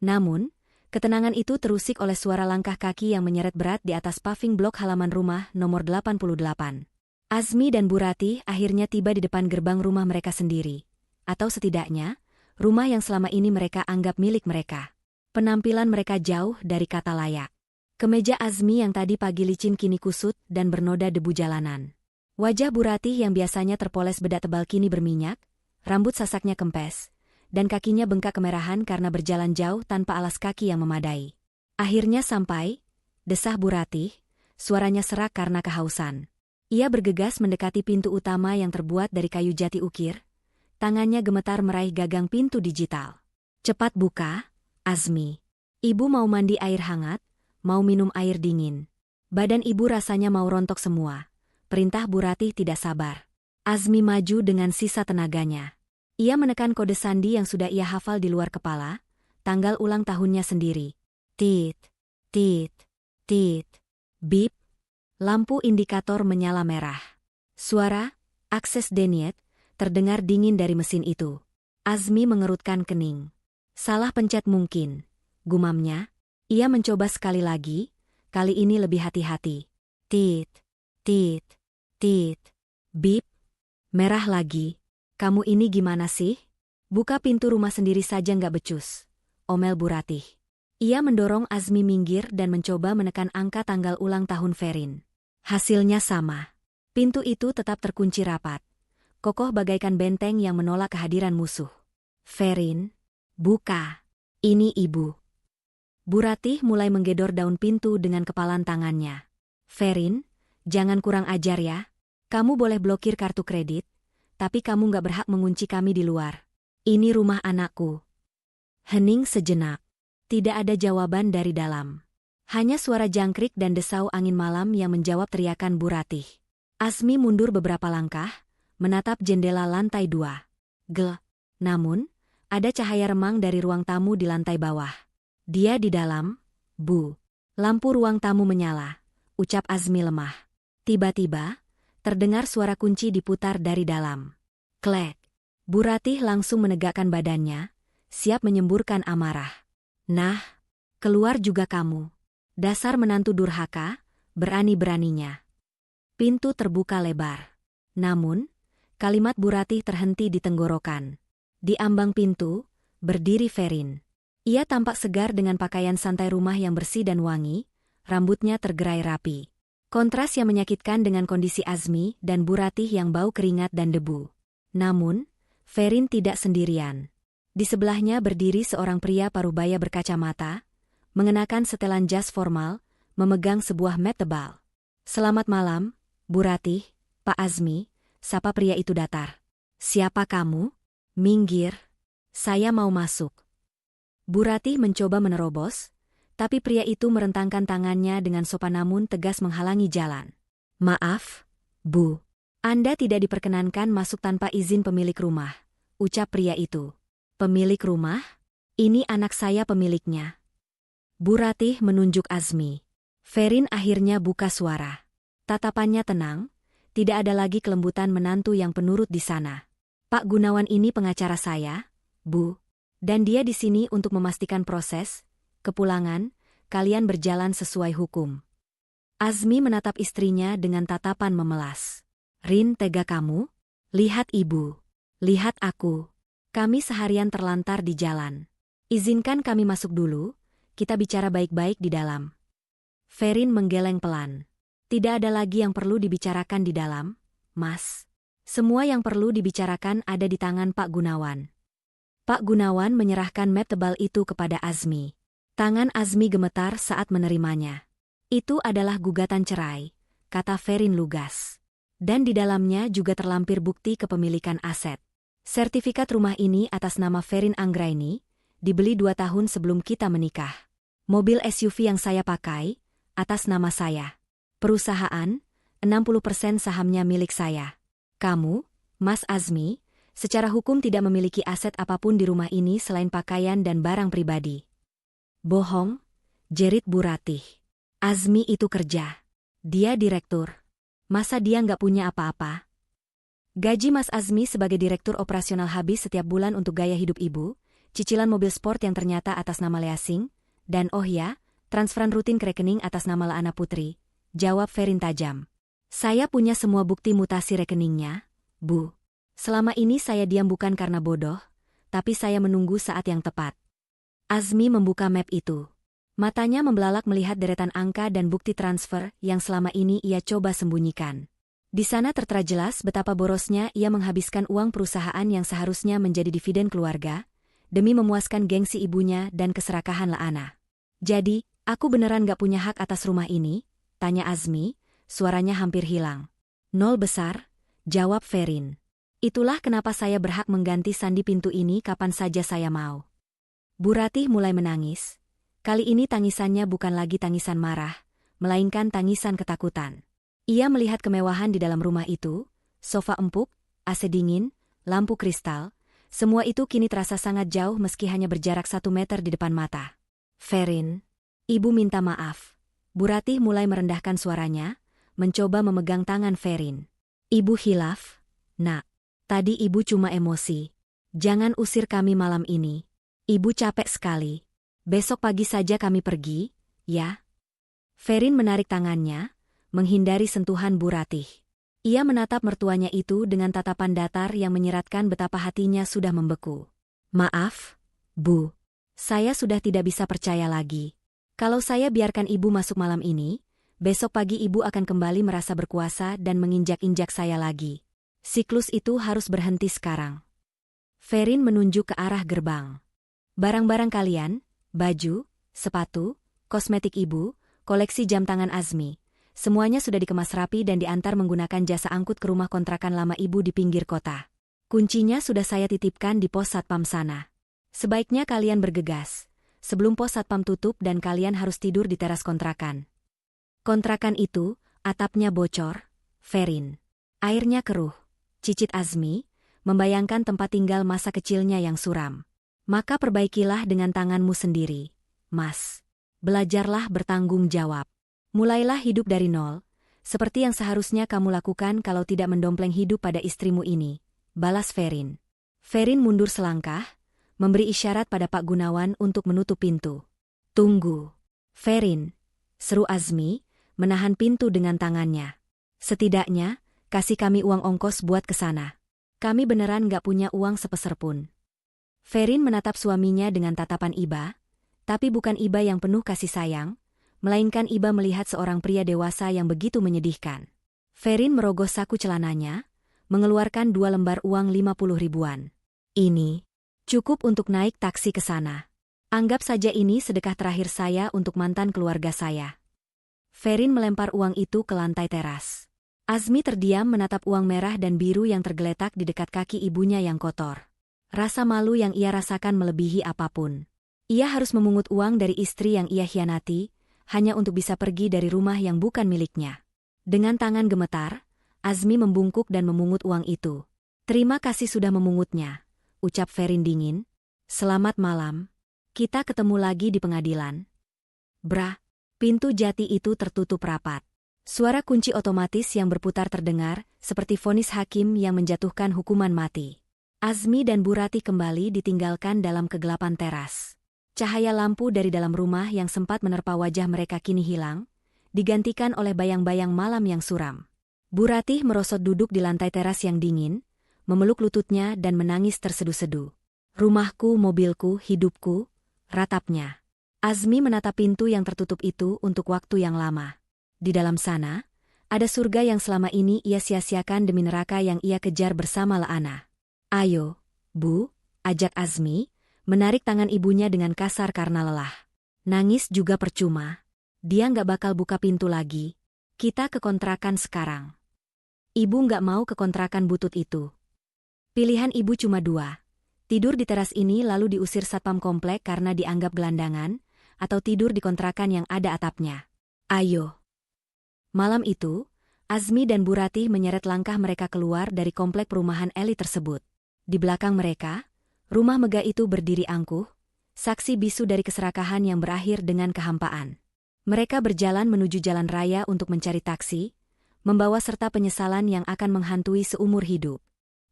Namun, ketenangan itu terusik oleh suara langkah kaki yang menyeret berat di atas paving blok halaman rumah nomor 88. Azmi dan Bu Ratih akhirnya tiba di depan gerbang rumah mereka sendiri. Atau setidaknya, rumah yang selama ini mereka anggap milik mereka. Penampilan mereka jauh dari kata layak. Kemeja Azmi yang tadi pagi licin kini kusut dan bernoda debu jalanan. Wajah Bu Ratih yang biasanya terpoles bedak tebal kini berminyak, rambut sasaknya kempes, dan kakinya bengkak kemerahan karena berjalan jauh tanpa alas kaki yang memadai. Akhirnya sampai, desah Bu Ratih, suaranya serak karena kehausan. Ia bergegas mendekati pintu utama yang terbuat dari kayu jati ukir, tangannya gemetar meraih gagang pintu digital. Cepat buka, Azmi. Ibu mau mandi air hangat, mau minum air dingin. Badan ibu rasanya mau rontok semua. Perintah Bu Ratih tidak sabar. Azmi maju dengan sisa tenaganya. Ia menekan kode sandi yang sudah ia hafal di luar kepala, tanggal ulang tahunnya sendiri. Tit, tit, tit, bip. Lampu indikator menyala merah. Suara, akses denied, terdengar dingin dari mesin itu. Azmi mengerutkan kening. Salah pencet mungkin, gumamnya. Ia mencoba sekali lagi, kali ini lebih hati-hati. Tit, tit, tit, bip. Merah lagi. Kamu ini gimana sih? Buka pintu rumah sendiri saja nggak becus, omel Bu Ratih. Ia mendorong Azmi minggir dan mencoba menekan angka tanggal ulang tahun Ferin. Hasilnya sama. Pintu itu tetap terkunci rapat. Kokoh bagaikan benteng yang menolak kehadiran musuh. Ferin, buka. Ini ibu. Bu Ratih mulai menggedor daun pintu dengan kepalan tangannya. Ferin, jangan kurang ajar ya. Kamu boleh blokir kartu kredit, tapi kamu nggak berhak mengunci kami di luar. Ini rumah anakku. Hening sejenak. Tidak ada jawaban dari dalam. Hanya suara jangkrik dan desau angin malam yang menjawab teriakan Bu Ratih. Azmi mundur beberapa langkah, menatap jendela lantai 2. Namun, ada cahaya remang dari ruang tamu di lantai bawah. Dia di dalam, Bu. Lampu ruang tamu menyala, ucap Azmi lemah. Tiba-tiba, terdengar suara kunci diputar dari dalam. Klek. Bu Ratih langsung menegakkan badannya, siap menyemburkan amarah. Nah, keluar juga kamu. Dasar menantu durhaka, berani-beraninya. Pintu terbuka lebar. Namun, kalimat Bu Ratih terhenti di tenggorokan. Di ambang pintu, berdiri Ferin. Ia tampak segar dengan pakaian santai rumah yang bersih dan wangi, rambutnya tergerai rapi. Kontras yang menyakitkan dengan kondisi Azmi dan Bu Ratih yang bau keringat dan debu. Namun, Ferin tidak sendirian. Di sebelahnya berdiri seorang pria parubaya berkacamata, mengenakan setelan jas formal, memegang sebuah map tebal. Selamat malam, Bu Ratih, Pak Azmi, sapa pria itu datar. Siapa kamu? Minggir. Saya mau masuk. Bu Ratih mencoba menerobos, tapi pria itu merentangkan tangannya dengan sopan namun tegas menghalangi jalan. Maaf, Bu. Anda tidak diperkenankan masuk tanpa izin pemilik rumah, ucap pria itu. Pemilik rumah? Ini anak saya pemiliknya. Bu Ratih menunjuk Azmi. Ferin akhirnya buka suara. Tatapannya tenang, tidak ada lagi kelembutan menantu yang penurut di sana. Pak Gunawan ini pengacara saya, Bu. Dan dia di sini untuk memastikan proses, kepulangan, kalian berjalan sesuai hukum. Azmi menatap istrinya dengan tatapan memelas. Rin, tega kamu? Lihat ibu. Lihat aku. Kami seharian terlantar di jalan. Izinkan kami masuk dulu, kita bicara baik-baik di dalam. Ferin menggeleng pelan. Tidak ada lagi yang perlu dibicarakan di dalam, Mas. Semua yang perlu dibicarakan ada di tangan Pak Gunawan. Pak Gunawan menyerahkan map tebal itu kepada Azmi. Tangan Azmi gemetar saat menerimanya. Itu adalah gugatan cerai, kata Ferin lugas. Dan di dalamnya juga terlampir bukti kepemilikan aset. Sertifikat rumah ini atas nama Ferin Anggraini, dibeli 2 tahun sebelum kita menikah. Mobil SUV yang saya pakai, atas nama saya. Perusahaan, 60% sahamnya milik saya. Kamu, Mas Azmi, secara hukum tidak memiliki aset apapun di rumah ini selain pakaian dan barang pribadi. Bohong, jerit Bu Ratih. Azmi itu kerja. Dia direktur. Masa dia nggak punya apa-apa? Gaji Mas Azmi sebagai direktur operasional habis setiap bulan untuk gaya hidup ibu, cicilan mobil sport yang ternyata atas nama Lea Singh, dan oh ya, transferan rutin ke rekening atas nama Laana Putri, jawab Ferin tajam. Saya punya semua bukti mutasi rekeningnya, Bu. Selama ini saya diam bukan karena bodoh, tapi saya menunggu saat yang tepat. Azmi membuka map itu. Matanya membelalak melihat deretan angka dan bukti transfer yang selama ini ia coba sembunyikan. Di sana tertera jelas betapa borosnya ia menghabiskan uang perusahaan yang seharusnya menjadi dividen keluarga, demi memuaskan gengsi ibunya dan keserakahan Laana. Jadi, aku beneran gak punya hak atas rumah ini? Tanya Azmi, suaranya hampir hilang. Nol besar, jawab Ferin. Itulah kenapa saya berhak mengganti sandi pintu ini kapan saja saya mau. Bu Ratih mulai menangis. Kali ini tangisannya bukan lagi tangisan marah, melainkan tangisan ketakutan. Ia melihat kemewahan di dalam rumah itu, sofa empuk, AC dingin, lampu kristal, semua itu kini terasa sangat jauh meski hanya berjarak 1 meter di depan mata. Ferin, ibu minta maaf. Bu Ratih mulai merendahkan suaranya, mencoba memegang tangan Ferin. Ibu hilaf, Nak. Tadi ibu cuma emosi. Jangan usir kami malam ini. Ibu capek sekali. Besok pagi saja kami pergi, ya? Ferin menarik tangannya, menghindari sentuhan Bu Ratih. Ia menatap mertuanya itu dengan tatapan datar yang menyeratkan betapa hatinya sudah membeku. Maaf, Bu. Saya sudah tidak bisa percaya lagi. Kalau saya biarkan ibu masuk malam ini, besok pagi ibu akan kembali merasa berkuasa dan menginjak-injak saya lagi. Siklus itu harus berhenti sekarang. Ferin menunjuk ke arah gerbang. Barang-barang kalian, baju, sepatu, kosmetik ibu, koleksi jam tangan Azmi, semuanya sudah dikemas rapi dan diantar menggunakan jasa angkut ke rumah kontrakan lama ibu di pinggir kota. Kuncinya sudah saya titipkan di pos satpam sana. Sebaiknya kalian bergegas, sebelum pos satpam tutup dan kalian harus tidur di teras kontrakan. Kontrakan itu, atapnya bocor, Ferin. Airnya keruh, cicit Azmi, membayangkan tempat tinggal masa kecilnya yang suram. Maka perbaikilah dengan tanganmu sendiri, Mas. Belajarlah bertanggung jawab. Mulailah hidup dari nol, seperti yang seharusnya kamu lakukan kalau tidak mendompleng hidup pada istrimu ini, balas Ferin. Ferin mundur selangkah, memberi isyarat pada Pak Gunawan untuk menutup pintu. Tunggu. Ferin, seru Azmi, menahan pintu dengan tangannya. Setidaknya, kasih kami uang ongkos buat ke sana. Kami beneran gak punya uang sepeser pun. Ferin menatap suaminya dengan tatapan iba, tapi bukan iba yang penuh kasih sayang, melainkan iba melihat seorang pria dewasa yang begitu menyedihkan. Ferin merogoh saku celananya, mengeluarkan 2 lembar uang 50 ribuan. Ini cukup untuk naik taksi ke sana. Anggap saja ini sedekah terakhir saya untuk mantan keluarga saya. Ferin melempar uang itu ke lantai teras. Azmi terdiam menatap uang merah dan biru yang tergeletak di dekat kaki ibunya yang kotor. Rasa malu yang ia rasakan melebihi apapun. Ia harus memungut uang dari istri yang ia hianati, hanya untuk bisa pergi dari rumah yang bukan miliknya. Dengan tangan gemetar, Azmi membungkuk dan memungut uang itu. Terima kasih sudah memungutnya, ucap Ferin dingin. Selamat malam. Kita ketemu lagi di pengadilan. Bra, pintu jati itu tertutup rapat. Suara kunci otomatis yang berputar terdengar, seperti vonis hakim yang menjatuhkan hukuman mati. Azmi dan Bu Ratih kembali ditinggalkan dalam kegelapan teras. Cahaya lampu dari dalam rumah yang sempat menerpa wajah mereka kini hilang, digantikan oleh bayang-bayang malam yang suram. Bu Ratih merosot duduk di lantai teras yang dingin, memeluk lututnya dan menangis terseduh-seduh. Rumahku, mobilku, hidupku, ratapnya. Azmi menatap pintu yang tertutup itu untuk waktu yang lama. Di dalam sana, ada surga yang selama ini ia sia-siakan demi neraka yang ia kejar bersama Laana. Ayo, Bu, ajak Azmi, menarik tangan ibunya dengan kasar karena lelah. Nangis juga percuma. Dia nggak bakal buka pintu lagi. Kita ke kontrakan sekarang. Ibu nggak mau ke kontrakan butut itu. Pilihan ibu cuma 2. Tidur di teras ini lalu diusir satpam komplek karena dianggap gelandangan, atau tidur di kontrakan yang ada atapnya. Ayo. Malam itu, Azmi dan Bu Ratih menyeret langkah mereka keluar dari komplek perumahan elit tersebut. Di belakang mereka, rumah megah itu berdiri angkuh, saksi bisu dari keserakahan yang berakhir dengan kehampaan. Mereka berjalan menuju jalan raya untuk mencari taksi, membawa serta penyesalan yang akan menghantui seumur hidup.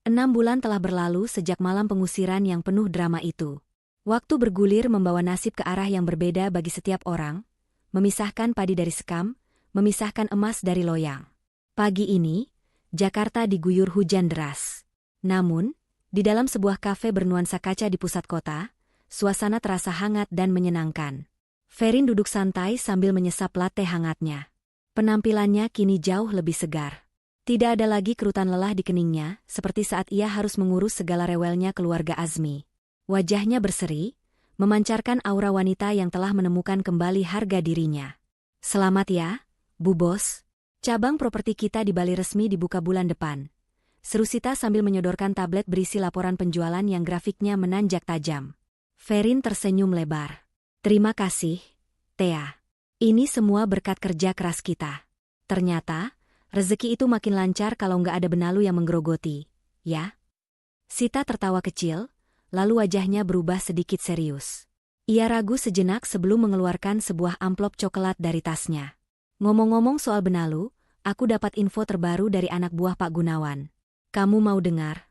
6 bulan telah berlalu sejak malam pengusiran yang penuh drama itu. Waktu bergulir membawa nasib ke arah yang berbeda bagi setiap orang, memisahkan padi dari sekam, memisahkan emas dari loyang. Pagi ini, Jakarta diguyur hujan deras. Namun, di dalam sebuah kafe bernuansa kaca di pusat kota, suasana terasa hangat dan menyenangkan. Ferin duduk santai sambil menyesap latte hangatnya. Penampilannya kini jauh lebih segar. Tidak ada lagi kerutan lelah di keningnya, seperti saat ia harus mengurus segala rewelnya keluarga Azmi. Wajahnya berseri, memancarkan aura wanita yang telah menemukan kembali harga dirinya. Selamat ya, Bu Bos. Cabang properti kita di Bali resmi dibuka bulan depan. Seru Sita sambil menyodorkan tablet berisi laporan penjualan yang grafiknya menanjak tajam. Ferin tersenyum lebar. Terima kasih, Thea. Ini semua berkat kerja keras kita. Ternyata, rezeki itu makin lancar kalau nggak ada benalu yang menggerogoti, ya? Sita tertawa kecil, lalu wajahnya berubah sedikit serius. Ia ragu sejenak sebelum mengeluarkan sebuah amplop coklat dari tasnya. Ngomong-ngomong soal benalu, aku dapat info terbaru dari anak buah Pak Gunawan. Kamu mau dengar?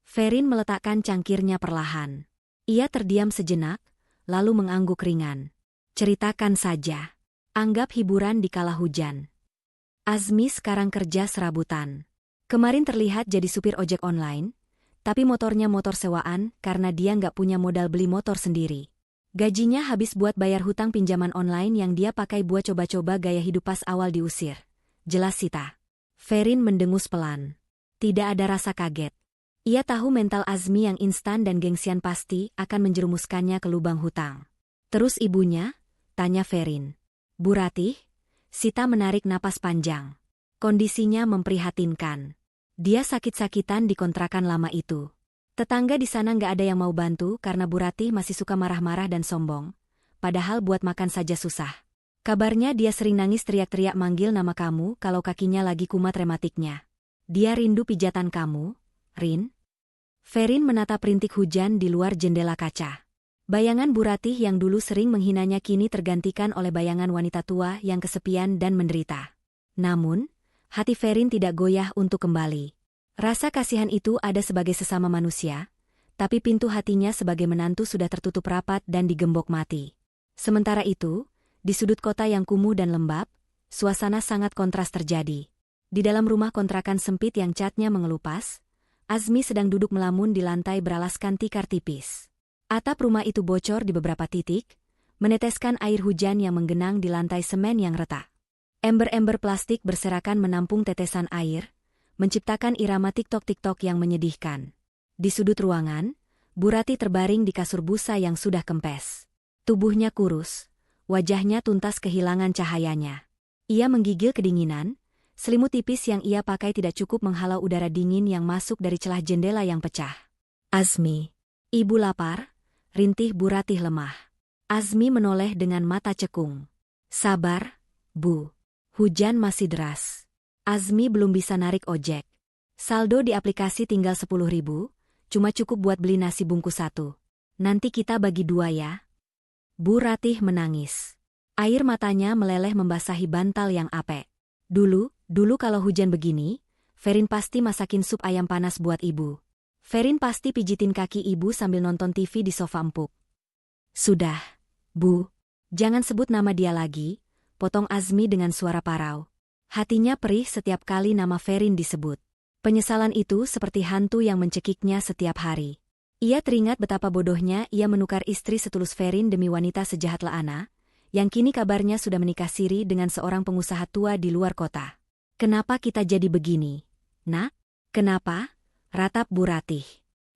Ferin meletakkan cangkirnya perlahan. Ia terdiam sejenak, lalu mengangguk ringan. Ceritakan saja. Anggap hiburan di kala hujan. Azmi sekarang kerja serabutan. Kemarin terlihat jadi supir ojek online, tapi motornya motor sewaan karena dia nggak punya modal beli motor sendiri. Gajinya habis buat bayar hutang pinjaman online yang dia pakai buat coba-coba gaya hidup pas awal diusir. Jelas Sita. Ferin mendengus pelan. Tidak ada rasa kaget. Ia tahu mental Azmi yang instan dan gengsian pasti akan menjerumuskannya ke lubang hutang. Terus ibunya? Tanya Ferin. Bu Ratih? Sita menarik napas panjang. Kondisinya memprihatinkan. Dia sakit-sakitan di kontrakan lama itu. Tetangga di sana nggak ada yang mau bantu karena Bu Ratih masih suka marah-marah dan sombong. Padahal buat makan saja susah. Kabarnya dia sering nangis teriak-teriak manggil nama kamu kalau kakinya lagi kumat rematiknya. Dia rindu pijatan kamu, Rin. Ferin menatap rintik hujan di luar jendela kaca. Bayangan Bu Ratih yang dulu sering menghinanya kini tergantikan oleh bayangan wanita tua yang kesepian dan menderita. Namun, hati Ferin tidak goyah untuk kembali. Rasa kasihan itu ada sebagai sesama manusia, tapi pintu hatinya sebagai menantu sudah tertutup rapat dan digembok mati. Sementara itu, di sudut kota yang kumuh dan lembab, suasana sangat kontras terjadi. Di dalam rumah kontrakan sempit yang catnya mengelupas, Azmi sedang duduk melamun di lantai beralaskan tikar tipis. Atap rumah itu bocor di beberapa titik, meneteskan air hujan yang menggenang di lantai semen yang retak. Ember-ember plastik berserakan menampung tetesan air, menciptakan irama tik-tok-tik-tok yang menyedihkan. Di sudut ruangan, Bu Ratih terbaring di kasur busa yang sudah kempes. Tubuhnya kurus, wajahnya tuntas kehilangan cahayanya. Ia menggigil kedinginan, selimut tipis yang ia pakai tidak cukup menghalau udara dingin yang masuk dari celah jendela yang pecah. Azmi. Ibu lapar? Rintih Bu Ratih lemah. Azmi menoleh dengan mata cekung. Sabar, Bu. Hujan masih deras. Azmi belum bisa narik ojek. Saldo di aplikasi tinggal 10.000, cuma cukup buat beli nasi bungkus 1. Nanti kita bagi 2 ya. Bu Ratih menangis. Air matanya meleleh membasahi bantal yang apek. Dulu kalau hujan begini, Ferin pasti masakin sup ayam panas buat ibu. Ferin pasti pijitin kaki ibu sambil nonton TV di sofa empuk. Sudah, Bu. Jangan sebut nama dia lagi, potong Azmi dengan suara parau. Hatinya perih setiap kali nama Ferin disebut. Penyesalan itu seperti hantu yang mencekiknya setiap hari. Ia teringat betapa bodohnya ia menukar istri setulus Ferin demi wanita sejahat Laana, yang kini kabarnya sudah menikah siri dengan seorang pengusaha tua di luar kota. Kenapa kita jadi begini? Nak? Kenapa? Ratap Bu Ratih.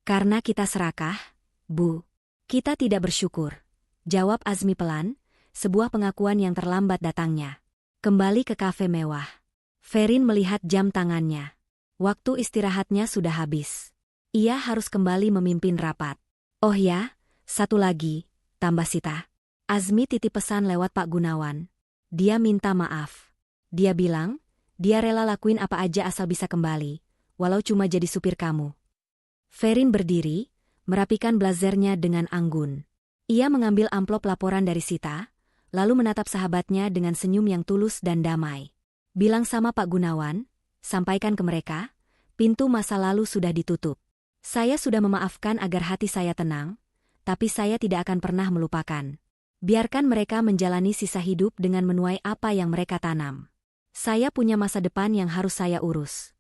Karena kita serakah, Bu. Kita tidak bersyukur. Jawab Azmi pelan, sebuah pengakuan yang terlambat datangnya. Kembali ke kafe mewah. Ferin melihat jam tangannya. Waktu istirahatnya sudah habis. Ia harus kembali memimpin rapat. Oh ya, satu lagi, tambah Sita. Azmi titip pesan lewat Pak Gunawan. Dia minta maaf. Dia bilang, Dia rela lakuin apa aja asal bisa kembali, walau cuma jadi supir kamu. Ferin berdiri, merapikan blazernya dengan anggun. Ia mengambil amplop laporan dari Sita, lalu menatap sahabatnya dengan senyum yang tulus dan damai. Bilang sama Pak Gunawan, sampaikan ke mereka, pintu masa lalu sudah ditutup. Saya sudah memaafkan agar hati saya tenang, tapi saya tidak akan pernah melupakan. Biarkan mereka menjalani sisa hidup dengan menuai apa yang mereka tanam. Saya punya masa depan yang harus saya urus.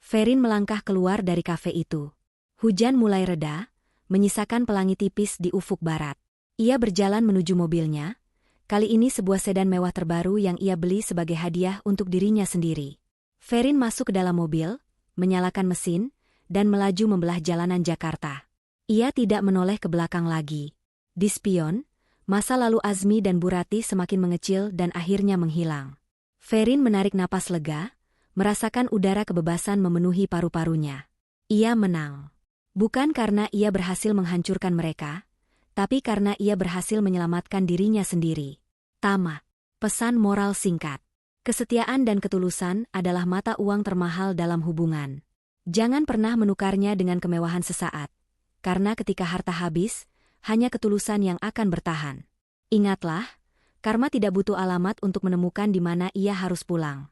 Ferin melangkah keluar dari kafe itu. Hujan mulai reda, menyisakan pelangi tipis di ufuk barat. Ia berjalan menuju mobilnya, kali ini sebuah sedan mewah terbaru yang ia beli sebagai hadiah untuk dirinya sendiri. Ferin masuk ke dalam mobil, menyalakan mesin, dan melaju membelah jalanan Jakarta. Ia tidak menoleh ke belakang lagi. Di spion, masa lalu Azmi dan Burati semakin mengecil dan akhirnya menghilang. Ferin menarik napas lega, merasakan udara kebebasan memenuhi paru-parunya. Ia menang. Bukan karena ia berhasil menghancurkan mereka, tapi karena ia berhasil menyelamatkan dirinya sendiri. Tamat. Pesan moral singkat. Kesetiaan dan ketulusan adalah mata uang termahal dalam hubungan. Jangan pernah menukarnya dengan kemewahan sesaat, karena ketika harta habis, hanya ketulusan yang akan bertahan. Ingatlah, karma tidak butuh alamat untuk menemukan di mana ia harus pulang.